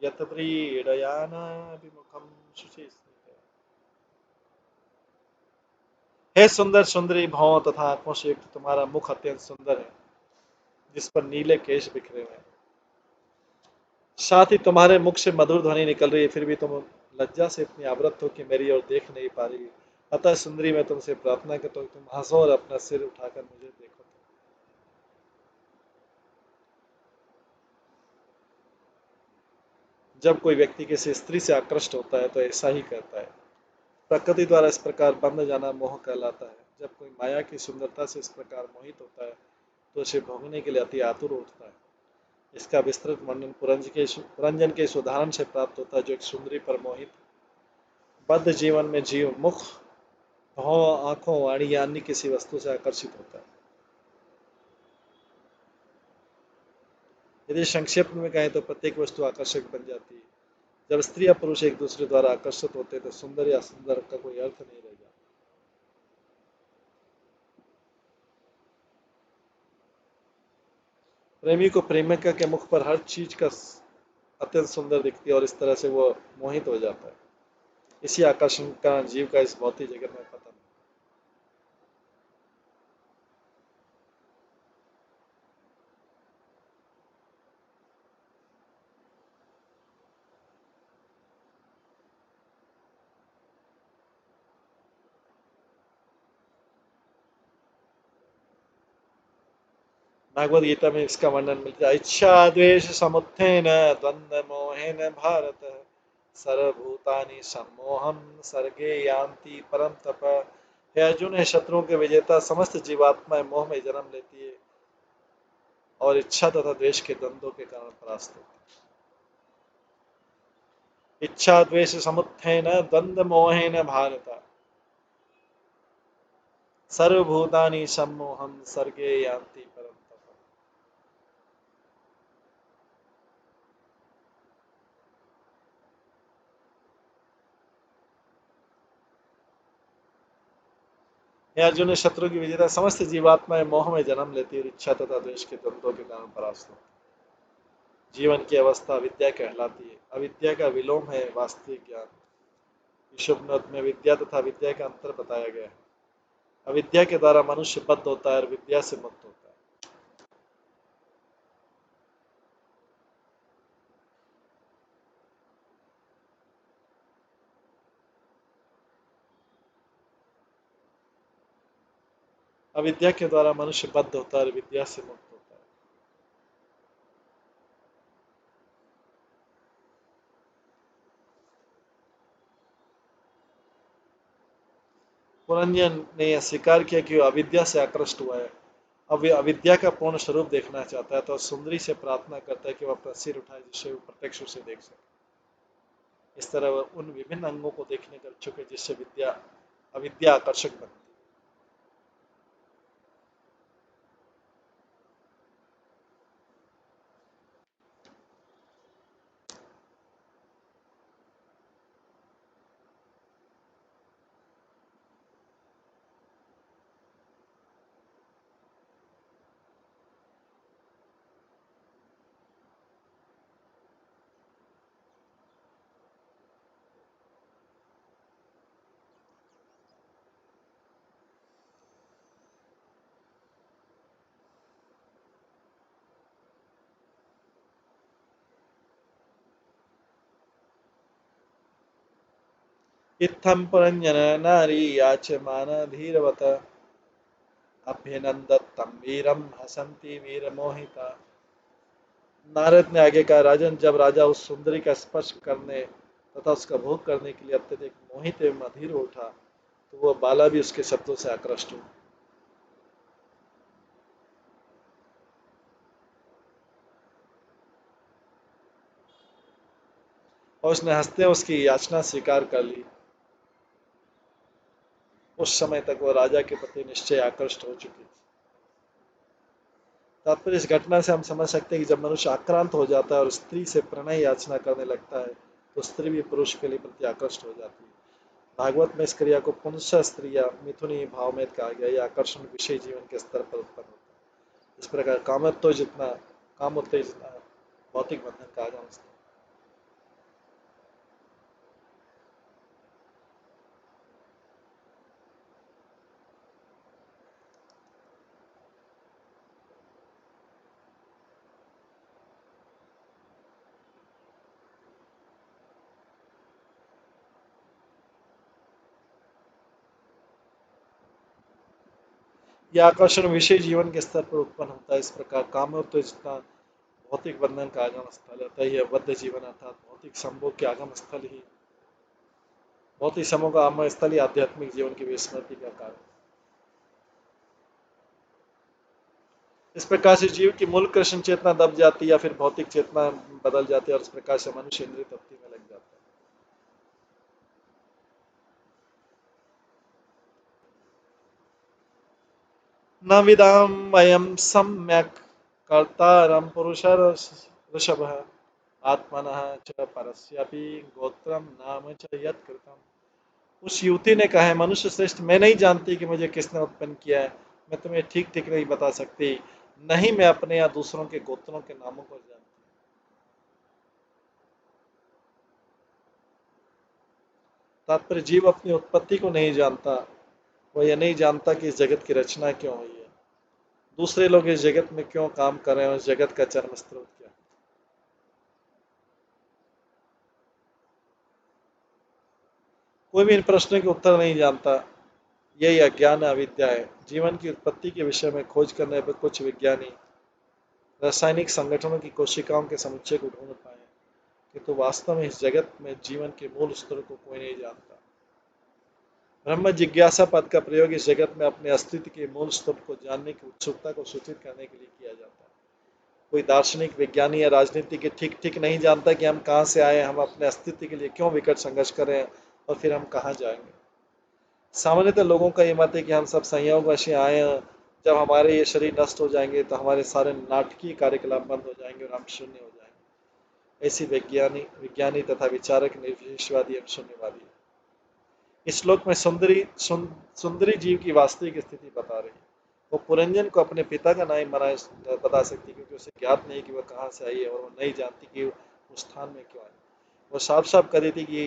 यत व्रीडयानाभिमुखं शुचिस्मिते। हे सुंदर सुंदरी भावों तथा आंखों से युक्त तुम्हारा मुख अत्यंत सुंदर है, जिस पर नीले केश बिखरे हुए हैं। साथ ही तुम्हारे मुख से मधुर ध्वनि निकल रही है, फिर भी तुम लज्जा से इतनी आवृत हो कि मेरी ओर देख नहीं पा रही। अतः सुंदरी, मैं तुमसे प्रार्थना करता हूँ, तुम हंसो और अपना सिर उठाकर मुझे देखो। जब कोई व्यक्ति किसी स्त्री से आकृष्ट होता है तो ऐसा ही करता है। प्रकृति द्वारा इस प्रकार बंध जाना मोह कहलाता है। जब कोई माया की सुंदरता से इस प्रकार मोहित होता है तो उसे भोगने के लिए अति आतुर उठता है। इसका विस्तृत वर्णन पुरंजन के इस उदाहरण से प्राप्त होता है, जो एक सुंदरी पर मोहित बद्ध जीवन में जीव मुख, भाव, आंखों, वाणी या अन्य किसी वस्तु से आकर्षित होता है। यदि संक्षेप में कहें तो प्रत्येक वस्तु आकर्षक बन जाती है। जब स्त्री या पुरुष एक दूसरे द्वारा आकर्षित होते हैं तो सुंदर या सुंदर का कोई अर्थ नहीं रह जाता। प्रेमी को प्रेमिका के मुख पर हर चीज का अत्यंत सुंदर दिखती है और इस तरह से वो मोहित हो जाता है। इसी आकर्षण का जीव का इस भौतिक जगत में पतन। भागवत गीता में इसका वर्णन मिलता है। इच्छा द्वेष समुत्थेन द्वंद्व मोहेन भारत सर्वभूतानि सम्मोहन सर्गे यान्ति परम तप। हे अर्जुन, है शत्रुओं के विजेता, समस्त जीवात्माएं मोह में जन्म लेती है और इच्छा तथा द्वेष के द्वंद्वों के कारण परास्त होती है। इच्छा द्वेष समुत्थेन द्वंद्व मोहेन भारत सर्वभूतानि सम्मोहन सर्गे यान्ति परम तप। हे अर्जुन, शत्रु की विजेता, समस्त जीवात्माएं मोह में जन्म लेती और इच्छा तथा द्वेष के द्वंद्वों के कारण परास्त होती है। जीवन की अवस्था अविद्या कहलाती है। अविद्या का विलोम है वास्तविक ज्ञान। विशुभनोद में विद्या तथा विद्या का अंतर बताया गया है। अविद्या के द्वारा मनुष्य बद्ध होता है और विद्या से मुक्त होता है। अविद्या के द्वारा मनुष्य बद्ध होता है और विद्या से मुक्त होता है। पुरंजन ने यह स्वीकार किया कि वह अविद्या से आकृष्ट हुआ है। अब वह अविद्या का पूर्ण स्वरूप देखना चाहता है तो सुंदरी से प्रार्थना करता है कि वह अपना सिर उठाए, जिससे वो प्रत्यक्ष उसे देख सके। इस तरह वह उन विभिन्न अंगों को देखने का इच्छुक है जिससे अविद्या आकर्षक बनती है। इत्थं पुरंजन नारी याचमान धीरवत अभ्यनंदत्तं वीरम हसंती वीर मोहिता। नारद ने आगे कहा, राजन, जब राजा उस सुंदरी का स्पर्श करने तथा उसका भोग करने के लिए अत्यधिक मोहित एवं अधीर हो उठा तो वह बाला भी उसके शब्दों से आकृष्ट हुआ और उसने हंसते उसकी याचना स्वीकार कर ली। उस समय तक वह राजा के प्रति निश्चय आकृष्ट हो चुकी थी। तात्पर्य, इस घटना से हम समझ सकते हैं कि जब मनुष्य आक्रांत हो जाता है और स्त्री से प्रणय याचना करने लगता है तो स्त्री भी पुरुष के लिए प्रति आकृष्ट हो जाती है। भागवत में इस क्रिया को पुंसा स्त्रिया मिथुनी भाव में कहा गया। यह आकर्षण विषय जीवन के स्तर पर उत्पन्न होता है। इस प्रकार काम उत्तेजना भौतिक बंधन का आगम स्थल। यह आकर्षण विषय जीवन के स्तर पर उत्पन्न होता है। इस प्रकार काम उत्तेजना भौतिक बंधन का आगम स्थल है। अतः यह बद्ध जीवन अर्थात भौतिक संभोग के आगम स्थल ही भौतिक समूह का आगम स्थल ही आध्यात्मिक जीवन की विस्मृति का कारण। इस प्रकार से जीव की मूल कृष्ण चेतना दब जाती है या फिर भौतिक चेतना बदल जाती है और इस प्रकार से मनुष्य इंद्रिय तृप्ति में लग जाता है। न विदाम वयम सम्यक कर्तारम पुरुष ऋषभ आत्मनः च परस्यापि गोत्रम नाम च यत् कृतम। उस युवती ने कहा है, मनुष्य श्रेष्ठ, मैं नहीं जानती कि मुझे किसने उत्पन्न किया है। मैं तुम्हें ठीक ठीक नहीं बता सकती, नहीं मैं अपने या दूसरों के गोत्रों के नामों को जानती। तात्पर्य जीव अपनी उत्पत्ति को नहीं जानता। वह यह नहीं जानता कि इस जगत की रचना क्यों हुई है, दूसरे लोग इस जगत में क्यों काम कर रहे हैं और इस जगत का चरम स्रोत क्या है। कोई भी इन प्रश्नों के उत्तर नहीं जानता। यही अज्ञान अविद्या है। जीवन की उत्पत्ति के विषय में खोज करने पर कुछ विज्ञानी रासायनिक संगठनों की कोशिकाओं के समुच्चय को ढूंढ पाए, किंतु वास्तव में इस जगत में जीवन के मूल स्तर को कोई नहीं जानता। ब्रह्म जिज्ञासा पद का प्रयोग इस जगत में अपने अस्तित्व के मूल स्तर को जानने की उत्सुकता को सूचित करने के लिए किया जाता है। कोई दार्शनिक, विज्ञानी या राजनीतिज्ञ ठीक ठीक नहीं जानता कि हम कहाँ से आए, हम अपने अस्तित्व के लिए क्यों विकट संघर्ष कर रहे हैं और फिर हम कहाँ जाएंगे। सामान्यतः लोगों का ये मत है कि हम सब संयोगवश आए हैं, जब हमारे ये शरीर नष्ट हो जाएंगे तो हमारे सारे नाटकीय कार्यकलाप बंद हो जाएंगे और हम शून्य हो जाएंगे। ऐसी विज्ञानी तथा विचारक निर्विशेषवादी एवं शून्यवादी है। इस श्लोक में सुंदरी जीव की वास्तविक स्थिति बता रही है। वो पुरंजन को अपने पिता का नाम बता सकती, क्योंकि उसे ज्ञात नहीं कि वह कहाँ से आई है और वो नहीं जानती कि उस स्थान में क्यों आई। वो साफ साफ कह देती कि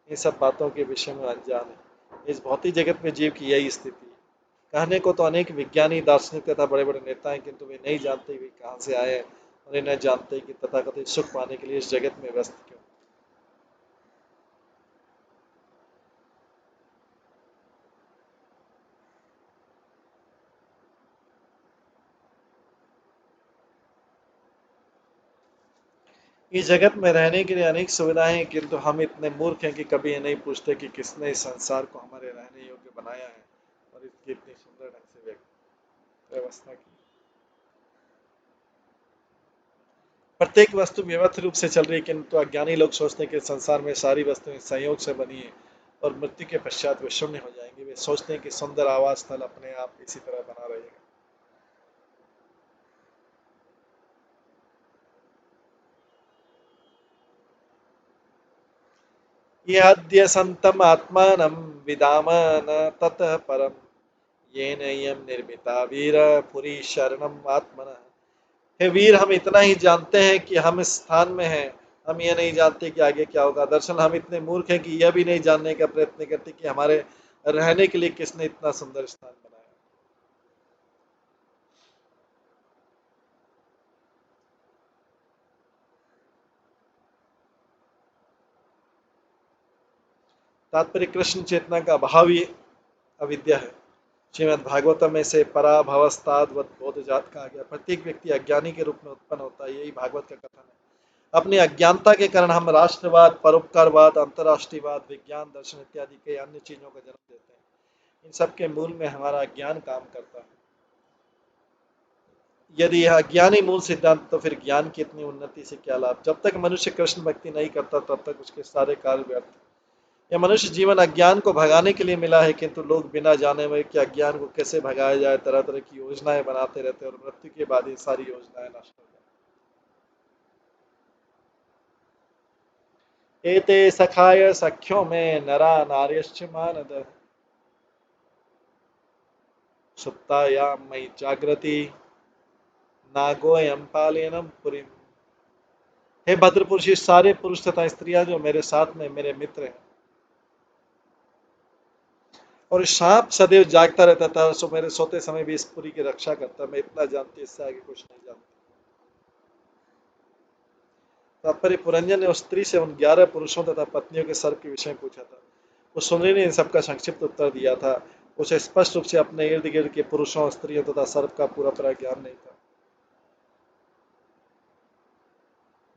इन सब बातों के विषय में अनजान है। इस भौतिक जगत में जीव की यही स्थिति है। कहने को तो अनेक विज्ञानी, दार्शनिक तथा बड़े बड़े नेता हैं, किंतु वे नहीं जानते वे कहाँ से आए हैं और ये नहीं जानते कि तथाकथित सुख पाने के लिए इस जगत में व्यस्त क्यों। इस जगत में रहने के लिए अनेक सुविधाएं हैं, किंतु हम इतने मूर्ख हैं कि कभी ये नहीं पूछते कि किसने इस संसार को हमारे रहने योग्य बनाया है और इसकी इतनी सुंदर ढंग से व्यवस्था की। प्रत्येक वस्तु व्यवस्थित रूप से चल रही है, किंतु अज्ञानी लोग सोचते हैं कि संसार में सारी वस्तुएं संयोग से बनी है और मृत्यु के पश्चात वे शून्य हो जाएंगे। वे सोचते हैं कि सुंदर आवास स्थल अपने आप इसी तरह बना रहेगा। याद्य संतम आत्मानं विदाम न ततः परम येन इयं निर्मिता वीर पुरी शरणम आत्मनः। हे वीर, हम इतना ही जानते हैं कि हम इस स्थान में हैं। हम ये नहीं जानते कि आगे क्या होगा। दरअसल हम इतने मूर्ख हैं कि यह भी नहीं जानने का प्रयत्न करते कि हमारे रहने के लिए किसने इतना सुंदर स्थान बनाया। तात्पर्य कृष्ण चेतना का अभाव ही अविद्या है। श्रीमद् भागवतम में से पराभवस्ताद बोधजात कहा गया। प्रत्येक व्यक्ति अज्ञानी के रूप में उत्पन्न होता है। यही भागवत का कथन है। अपनी अज्ञानता के कारण हम राष्ट्रवाद, परोपकारवाद, अंतर्राष्ट्रीयवाद, विज्ञान, दर्शन इत्यादि कई अन्य चीजों का जन्म देते हैं। इन सब के मूल में हमारा अज्ञान काम करता है। यदि यह अज्ञानी मूल सिद्धांत, तो फिर ज्ञान की इतनी उन्नति से क्या लाभ। जब तक मनुष्य कृष्ण भक्ति नहीं करता तब तक उसके सारे कार्य व्यर्थ। यह मनुष्य जीवन अज्ञान को भगाने के लिए मिला है, किंतु लोग बिना जाने हुए कि अज्ञान को कैसे भगाया जाए तरह तरह की योजनाएं बनाते रहते हैं और मृत्यु के बाद ये सारी योजनाएं नष्ट हो जाती हैं। एते सखाय सख्यो में नरा नार्यश्च मानद सुप्तायां मयि जागृति नागोयम पालेनम पुरीम। हे भद्र पुरुष, ये सारे पुरुष तथा स्त्रियां जो मेरे साथ में मेरे मित्र हैं, और सांप सदैव जागता रहता था, सो मेरे सोते समय भी इस पुरी की रक्षा करता। मैं इतना जानती, इससे आगे कुछ नहीं जानती। तात्पर्य, पुरंजन ने उस स्त्री से उन 11 पुरुषों तथा पत्नियों के सर्प के विषय में पूछा था। उस सुंदरी ने इन सबका संक्षिप्त उत्तर दिया था। उसे स्पष्ट रूप से अपने इर्द गिर्द के पुरुषों, स्त्रियों तथा सर्प का पूरा पूरा ज्ञान नहीं था।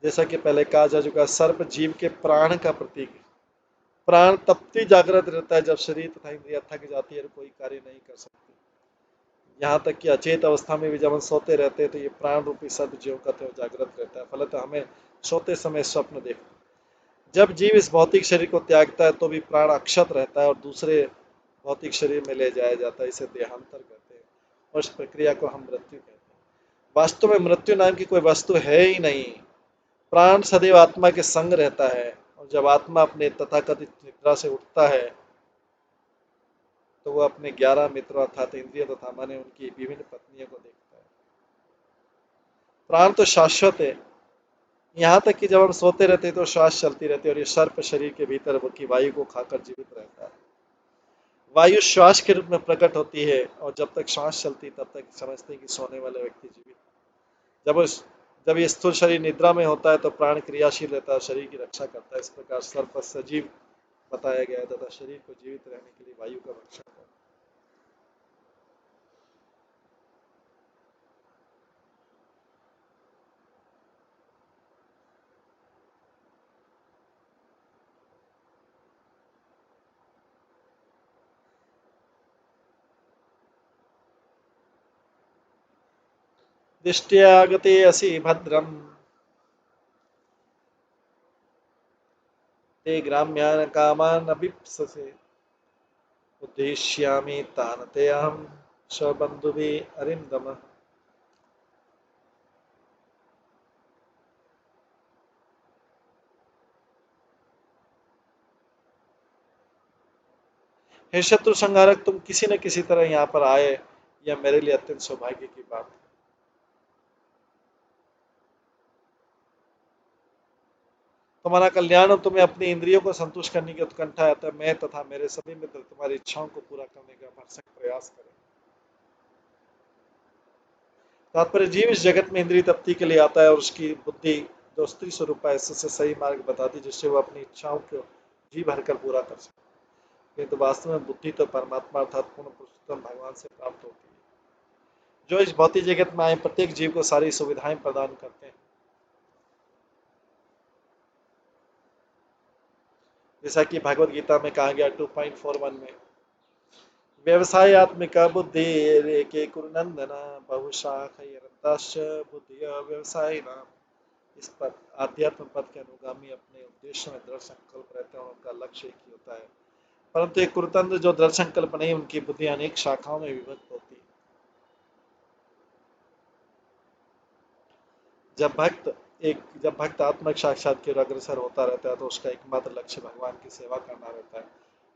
जैसा कि पहले कहा जा चुका, सर्प जीव के प्राण का प्रतीक है। प्राण तब तक जागृत रहता है जब शरीर तथा इंद्रियां थक जाती है और कोई कार्य नहीं कर सकती। यहाँ तक कि अचेत अवस्था में भी जब हम सोते रहते हैं तो ये प्राण रूपी सर्प जीव का तो जागृत रहता है। फलतः हमें सोते समय स्वप्न देखते हैं। जब जीव इस भौतिक शरीर को त्यागता है तो भी प्राण अक्षत रहता है और दूसरे भौतिक शरीर में ले जाया जाता है। इसे देहांतर कहते हैं और इस प्रक्रिया को हम मृत्यु कहते हैं। वास्तव में मृत्यु नाम की कोई वस्तु है ही नहीं। प्राण सदैव आत्मा के संग रहता है, और जब आत्मा अपने तथाकथित निद्रा से उठता है तो वह अपने 11 मित्रों अर्थात इंद्रिय तथा मन उनकी विभिन्न पत्नियों को देखता है। प्राण तो शाश्वत है। यहाँ तक कि जब हम सोते रहते हैं तो श्वास चलती रहती है और ये सर्प शरीर के भीतर की वायु को खाकर जीवित रहता है। वायु श्वास के रूप में प्रकट होती है और जब तक श्वास चलती तब तक समझते हैं कि सोने वाले व्यक्ति जीवित। जब ये स्थूल शरीर निद्रा में होता है तो प्राण क्रियाशील रहता है, शरीर की रक्षा करता है। इस प्रकार सर्प सजीव बताया गया है तथा शरीर को जीवित रहने के लिए वायु का भक्षण करता है। दृष्ट्यागते असि भद्रम ते ग्राम्यान् कामान् अभीप्ससे उद्देश्यामि तान् ते अहं स्वबन्धुभिः अरिन्दम। हे शत्रु संहारक, तुम किसी न किसी तरह यहाँ पर आए, यह मेरे लिए अत्यंत सौभाग्य की बात है। तुम्हारा कल्याण और तुम्हें अपनी इंद्रियों को संतुष्ट करने की उत्कंठा है, अतः मैं तथा मेरे सभी मित्र तुम्हारी इच्छाओं को पूरा करने का भरसक प्रयास करें। तात्पर्य, जीव इस जगत में इंद्रिय तृप्ति के लिए आता है और उसकी बुद्धि जो स्त्री स्वरूप है इससे सही मार्ग बताती, जिससे वो अपनी इच्छाओं को जी भरकर पूरा कर सके। किंतु वास्तव में बुद्धि तो परमात्मा अर्थात पूर्ण पुरुषोत्तम भगवान से प्राप्त होती है, जो इस भौतिक जगत में आए प्रत्येक जीव को सारी सुविधाएं प्रदान करते हैं। जैसा कि भगवत गीता में कहा गया 2.41 में, व्यवसायत्मिका बुद्धि एके कुरुनंदन बहुशाखैरन्ताश्च बुद्धिया व्यवसायिनाम्। इस पर आध्यात्म पद के अनुगामी अपने उद्देश्य में दृढ़ संकल्प रहते हैं और उनका लक्ष्य एक ही होता है। परंतु एक कुरुतंत्र जो दृढ़ संकल्प नहीं, उनकी बुद्धि अनेक शाखाओं में विभक्त होती है। जब भक्त आत्मक साक्षात की ओर अग्रसर होता रहता है तो उसका एकमात्र लक्ष्य भगवान की सेवा करना रहता है।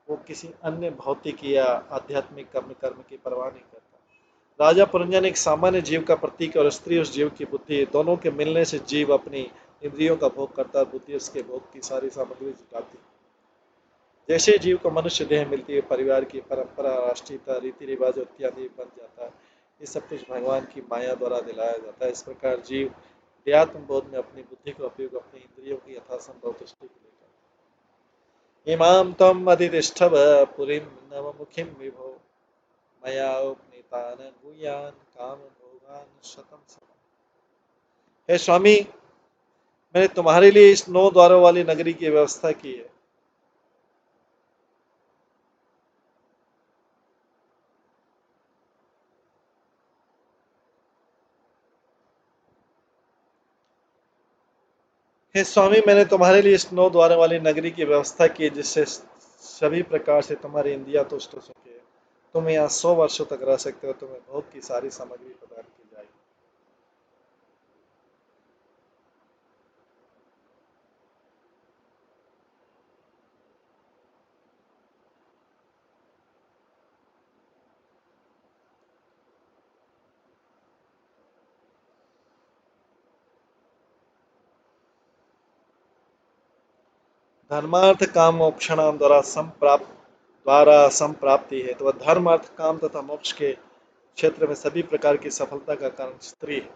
वो किसी अन्य भौतिक या आध्यात्मिक कर्म की परवाह नहीं करता। राजा पुरंजन एक सामान्य जीव का प्रतीक और स्त्री उस जीव की बुद्धि, दोनों के मिलने से जीव अपनी इंद्रियों का भोग करता है, बुद्धि उसके भोग की सारी सामग्री जुटाती है। जैसे जीव को मनुष्य देह मिलती है, परिवार की परंपरा, राष्ट्रीयता, रीति रिवाज इत्यादि बन जाता है। ये सब कुछ भगवान की माया द्वारा दिलाया जाता है। इस प्रकार जीव अध्यात्म बोध में अपनी बुद्धि का उपयोग अपनी इंद्रियों की यथासंभव तुष्टि के लिए करता है। इमाम त्वम् अधितिष्ठव पुरीं नवमुखीं विभो मया उपनीतान् गुह्यान् कामभोगान् शतं शतम्। हे स्वामी, मैंने तुम्हारे लिए इस 9 द्वारों वाली नगरी की व्यवस्था की है। हे स्वामी, मैंने तुम्हारे लिए इस 9 द्वारों वाली नगरी की व्यवस्था की है, जिससे सभी प्रकार से तुम्हारी इंद्रियां तुष्ट हो सके। तुम यहाँ 100 वर्षों तक रह सकते हो। तुम्हें भोग की सारी सामग्री प्रदान की जाएगी। धर्मार्थ काम मोक्षणाम द्वारा संप्राप्ति है। तो वह धर्म अर्थ काम तथा मोक्ष के क्षेत्र में सभी प्रकार की सफलता का कारण स्त्री है।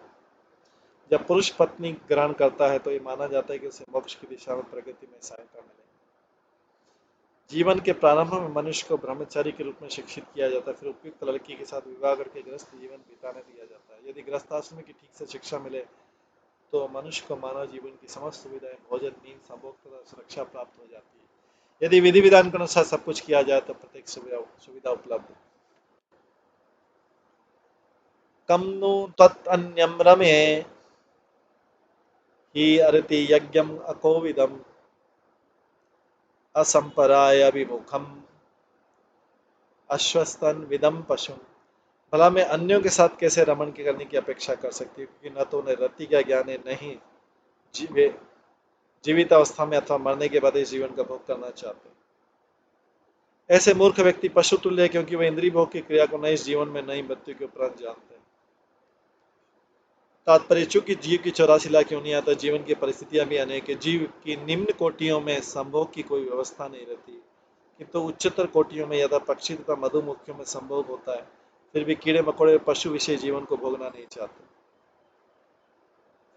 जब पुरुष पत्नी ग्रहण करता है तो ये माना जाता है कि उसे मोक्ष की दिशा में प्रगति में सहायता मिलेगी। जीवन के प्रारंभ में मनुष्य को ब्रह्मचारी के रूप में शिक्षित किया जाता है, फिर उपयुक्त लड़की के साथ विवाह करके गृहस्थ जीवन बिताने दिया जाता है। यदि गृहस्थाश्रम की ठीक से शिक्षा मिले तो मनुष्य को मानव जीवन की समस्त सुविधाएं, भोजन, नींद, संभोग तथा सुरक्षा प्राप्त हो जाती है। यदि विधि विधान के अनुसार सब कुछ किया जाए तो प्रत्येक सुविधा उपलब्ध है। कम नु तत्अन्यम रमे ही अरति यज्ञम अकोविदम असंपराय विमुखम अश्वस्तन विदम पशु। भला मैं अन्यों के साथ कैसे रमण करने की अपेक्षा कर सकती हूँ, क्योंकि न तो उन्हें रति का ज्ञान है, नहीं वे जीवित अवस्था में अथवा मरने के बाद इस जीवन का भोग करना चाहते हैं। ऐसे मूर्ख व्यक्ति पशु तुल्य है, क्योंकि वे इंद्रिय भोग की क्रिया को नए जीवन में नई मृत्यु के उपरांत जानते हैं। तात्पर्य, चूंकि जीव की 84 लाख योनियां आता, जीवन की परिस्थितियां भी अनेक है। जीव की निम्न कोटियों में संभोग की कोई व्यवस्था नहीं रहती, किंतु उच्चतर कोटियों में यथा पक्षी तथा मधुमक्खियों में संभोग होता है। फिर भी कीड़े मकोड़े और पशु विषय जीवन को भोगना नहीं चाहते।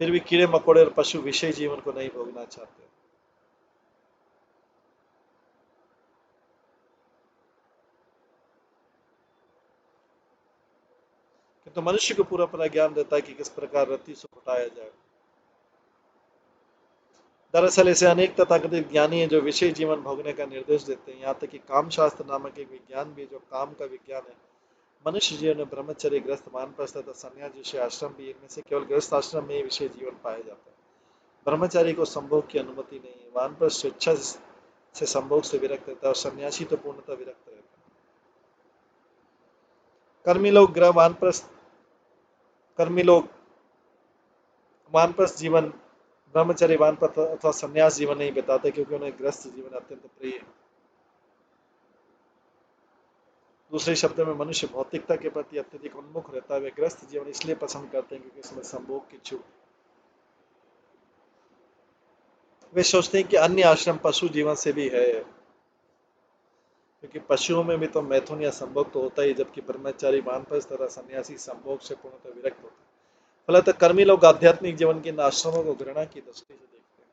फिर भी कीड़े मकोड़े और पशु विषय जीवन को नहीं भोगना चाहते। किंतु मनुष्य को पूरा पूरा ज्ञान देता है कि किस प्रकार रति सुख उठाया जाए। दरअसल ऐसे अनेक तथाकथित ज्ञानी हैं जो विषय जीवन भोगने का निर्देश देते हैं। यहाँ तक कि काम शास्त्र नामक एक विज्ञान भी, जो काम का विज्ञान है, मनुष्य जीवन में ब्रह्मचर्य, गृहस्थ, वानप्रस्थ तथा संन्यास जैसे आश्रम भी, इनमें से केवल गृहस्थ आश्रम में ही विषय जीवन पाया जाता है। ब्रह्मचारी को संभोग की अनुमति नहीं है। वानप्रस्थ स्वेच्छा से संभोग से विरक्त रहता है और सन्यासी तो पूर्णतः विरक्त रहता है। कर्मी लोग ग्रह वानप्रस्थ कर्मी लोग वानप्रस्थ जीवन, ब्रह्मचर्य, वानप्रस्थ अथवा संन्यास जीवन नहीं बिताते, क्योंकि उन्हें गृहस्थ जीवन अत्यंत प्रिय है। दूसरे शब्दों में मनुष्य भौतिकता के प्रति अत्यधिक उन्मुख रहता है। वे गृहस्थ जीवन इसलिए पसंद करते हैं क्योंकि इसमें संभोग की छूट। वे सोचते हैं कि अन्य आश्रम पशु जीवन से भी है, क्योंकि पशुओं में भी तो मैथुन या संभोग तो होता ही, जबकि ब्रह्मचारी, वानप्रस्थ तथा सन्यासी संभोग से पूर्णतः विरक्त होते हैं। फलतः कर्मी लोग आध्यात्मिक जीवन के इन आश्रमों को घृणा की दृष्टि से देखते हैं।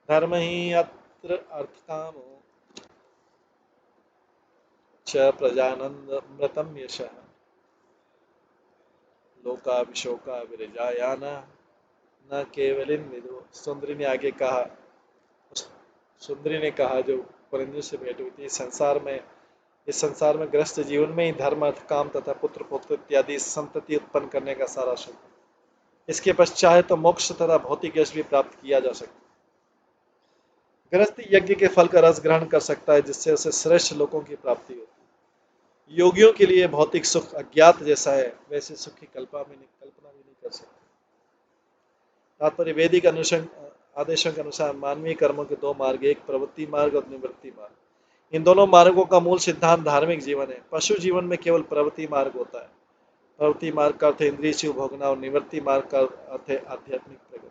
धर्म ही अत्र अर्थकामो च प्रजानंदमृतम यशः लोकाभिशोका विरजायाना न केवलिन विदु। सुंदरी ने आगे कहा, सुंदरी ने कहा जो परिंदों से भेंट हुई थी, इस संसार में गृहस्थ जीवन में ही धर्म, अर्थ, काम तथा पुत्र पौत्र इत्यादि संतति उत्पन्न करने का सारा सुख। इसके पश्चात तो मोक्ष तथा भौतिक यश भी प्राप्त किया जा सकता है। गृहस्थ यज्ञ के फल का रस ग्रहण कर सकता है, जिससे उसे श्रेष्ठ लोकों की प्राप्ति होती है। योगियों के लिए भौतिक सुख अज्ञात जैसा है, वैसे सुख की कल्पना भी नहीं कर सकते। तात्पर्य, वैदिक आदेशों के अनुसार मानवीय कर्मों के दो मार्ग, एक प्रवृत्ति मार्ग और निवृत्ति मार्ग। इन दोनों मार्गों का मूल सिद्धांत धार्मिक जीवन है। पशु जीवन में केवल प्रवृत्ति मार्ग होता है। प्रवृत्ति मार्ग का अर्थ है इंद्रिय सुख भोगना और निवृत्ति मार्ग का अर्थ है आध्यात्मिक प्रगति।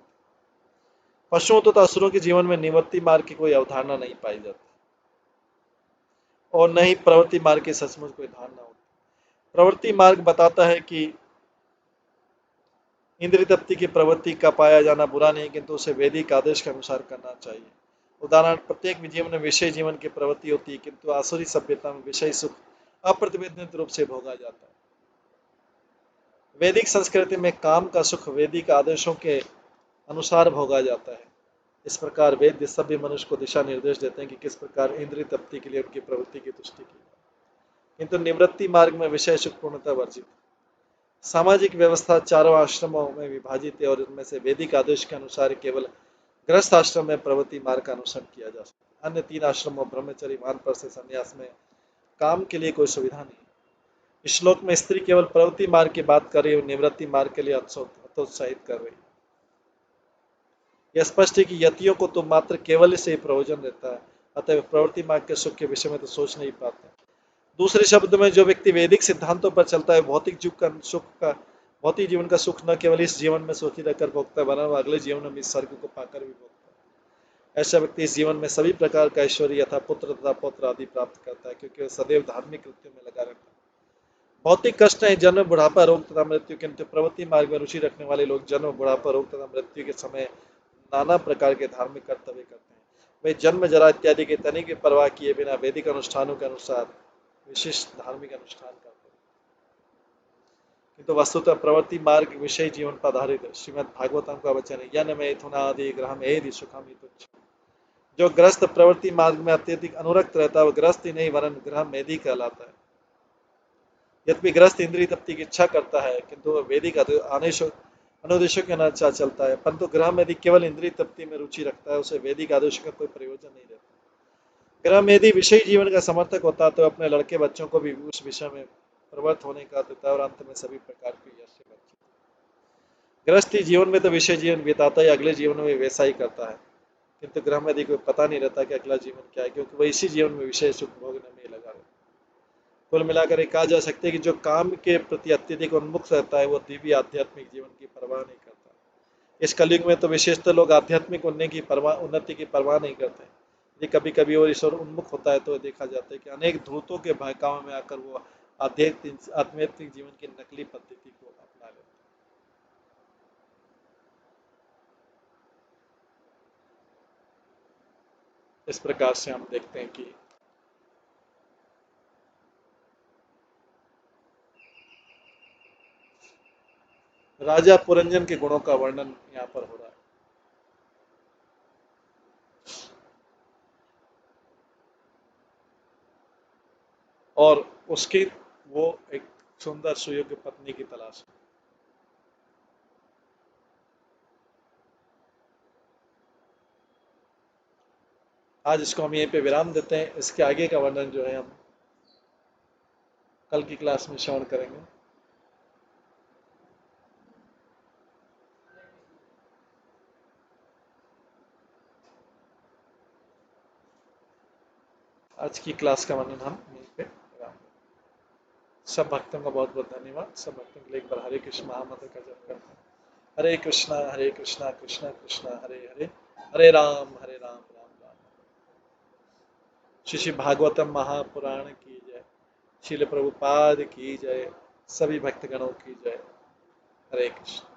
पशुओं तथा असुरों के जीवन में निवृत्ति मार्ग की कोई अवधारणा नहीं पाई जाती, और न ही प्रवृत्ति मार्ग की सचमुच कोई धारणा होती। प्रवृत्ति मार्ग बताता है कि इंद्रिय तृप्ति की प्रवृत्ति का पाया जाना बुरा नहीं, किंतु उसे वैदिक आदेश के अनुसार करना चाहिए। उदाहरण, प्रत्येक जीवन में विषय जीवन की प्रवृत्ति होती है, किंतु आसुरी सभ्यता में विषय सुख अप्रतिबंधित रूप से भोगा जाता है। वैदिक संस्कृति में काम का सुख वैदिक आदेशों के अनुसार भोगा जाता है। इस प्रकार वेद सभ्य मनुष्य को दिशा निर्देश देते हैं कि किस प्रकार इंद्रिय तृप्ति के लिए उनकी प्रवृत्ति की तुष्टि की, किंतु निवृत्ति मार्ग में विषय सुख पूर्णतः वर्जित। सामाजिक व्यवस्था चारों आश्रमों में विभाजित है, और इनमें से वैदिक आदेश के अनुसार केवल गृहस्थ आश्रम में प्रवृत्ति मार्ग का अनुसरण किया जा सकता है। अन्य तीन आश्रमों ब्रह्मचर्य, वानप्रस्थ, संन्यास में काम के लिए कोई सुविधा नहीं। इस श्लोक में स्त्री केवल प्रवृत्ति मार्ग की बात कर रही है और निवृत्ति मार्ग के लिए हतोत्साहित कर रही है। यह स्पष्ट है कि यतियों को तो मात्र केवल से ही प्रयोजन रहता है, अतः प्रवृत्ति मार्ग के सुख के विषय में तो सोच नहीं पाते। दूसरे शब्द में, जो व्यक्ति वैदिक सिद्धांतों पर चलता है भौतिक सुख का भौतिक जीवन का सुख न केवल इस जीवन में सुखी रहकर भोगता बना वह अगले जीवन में इस स्वर्ग को पाकर भी भोगता है। ऐसा व्यक्ति इस जीवन में सभी प्रकार का ऐश्वर्य यथा पुत्र तथा पौत्र आदि प्राप्त करता है, क्योंकि वह सदैव धार्मिक कृत्यों में लगा रहता है। भौतिक कष्ट है जन्म, बुढ़ापा, रोग तथा मृत्यु, किंतु प्रवृत्ति मार्ग में रुचि रखने वाले लोग जन्म, बुढ़ापा, रोग तथा मृत्यु के समय नाना प्रकार के धार्मिक कर्तव्य करते हैं। वे जन्म, जरा इत्यादि के तनिक की परवाह किए बिना वैदिक अनुष्ठानों के अनुसार विशिष्ट धार्मिक अनुष्ठान करते हैं। किंतु वस्तुतः प्रवृत्ति मार्ग विषय जीवन पर आधारित है। श्रीमद् भागवतम का वचन है, यन मैथुनादि ग्रहम एदि सुखम तुच्छ। जो ग्रस्त प्रवृत्ति मार्ग में अत्यधिक अनुरक्त रहता है वह ग्रस्त ही नहीं वरन ग्रह मेधी कहलाता है। यद्यपि ग्रस्त इंद्रिय तृप्ति की इच्छा करता है किंतु वह वैदिक अनुदेशों के अनुसार चलता है, परंतु ग्रह मेधी केवल इंद्रिय तृप्ति में रुचि रखता है, उसे वैदिक आदेशों का कोई प्रयोजन नहीं रहता। ग्रह मेधी विषय जीवन का समर्थक होता है तो अपने लड़के बच्चों को भी उस विषय में प्रवृत्त होने का देता है और अंत में सभी प्रकार की यश से बचता। गृहस्थी जीवन में तो विषय जीवन बिताता है, अगले जीवन में वैसा ही करता है, किंतु ग्रह मेधी को पता नहीं रहता कि अगला जीवन क्या है, क्योंकि वह इसी जीवन में विषय सुख भोगने में लगा रहता है। कुल मिलाकर ये कहा जा सकता है कि जो काम के प्रति अत्यधिक उन्मुख रहता है वो दिव्य आध्यात्मिक जीवन की परवाह नहीं करता। इस कलयुग में तो विशेषतः लोग आध्यात्मिक उन्नति की परवाह नहीं करते। यदि कभी कभी और ईश्वर उन्मुख होता है तो देखा जाता है कि अनेक धूर्तों के बहकावे में आकर वो आध्यात्मिक जीवन की नकली पद्धति को अपना लेते हैं। इस प्रकार से हम देखते हैं कि राजा पुरंजन के गुणों का वर्णन यहाँ पर हो रहा है। और उसकी वो एक सुंदर सुयोग्य पत्नी की तलाश है। आज इसको हम यहीं पे विराम देते हैं। इसके आगे का वर्णन जो है हम कल की क्लास में श्रवण करेंगे। आज की क्लास का वर्णन हम यहीं पे विराम देते हैं। सब भक्तों का बहुत बहुत धन्यवाद। सब भक्तों के लिए एक बार हरे कृष्ण महामंत्र का जप करते हैं। हरे कृष्णा कृष्णा कृष्णा हरे हरे, हरे राम राम राम राम। श्री भागवतम महापुराण की जय, श्रील प्रभुपाद की जय, सभी भक्तगणों की जय। हरे कृष्ण।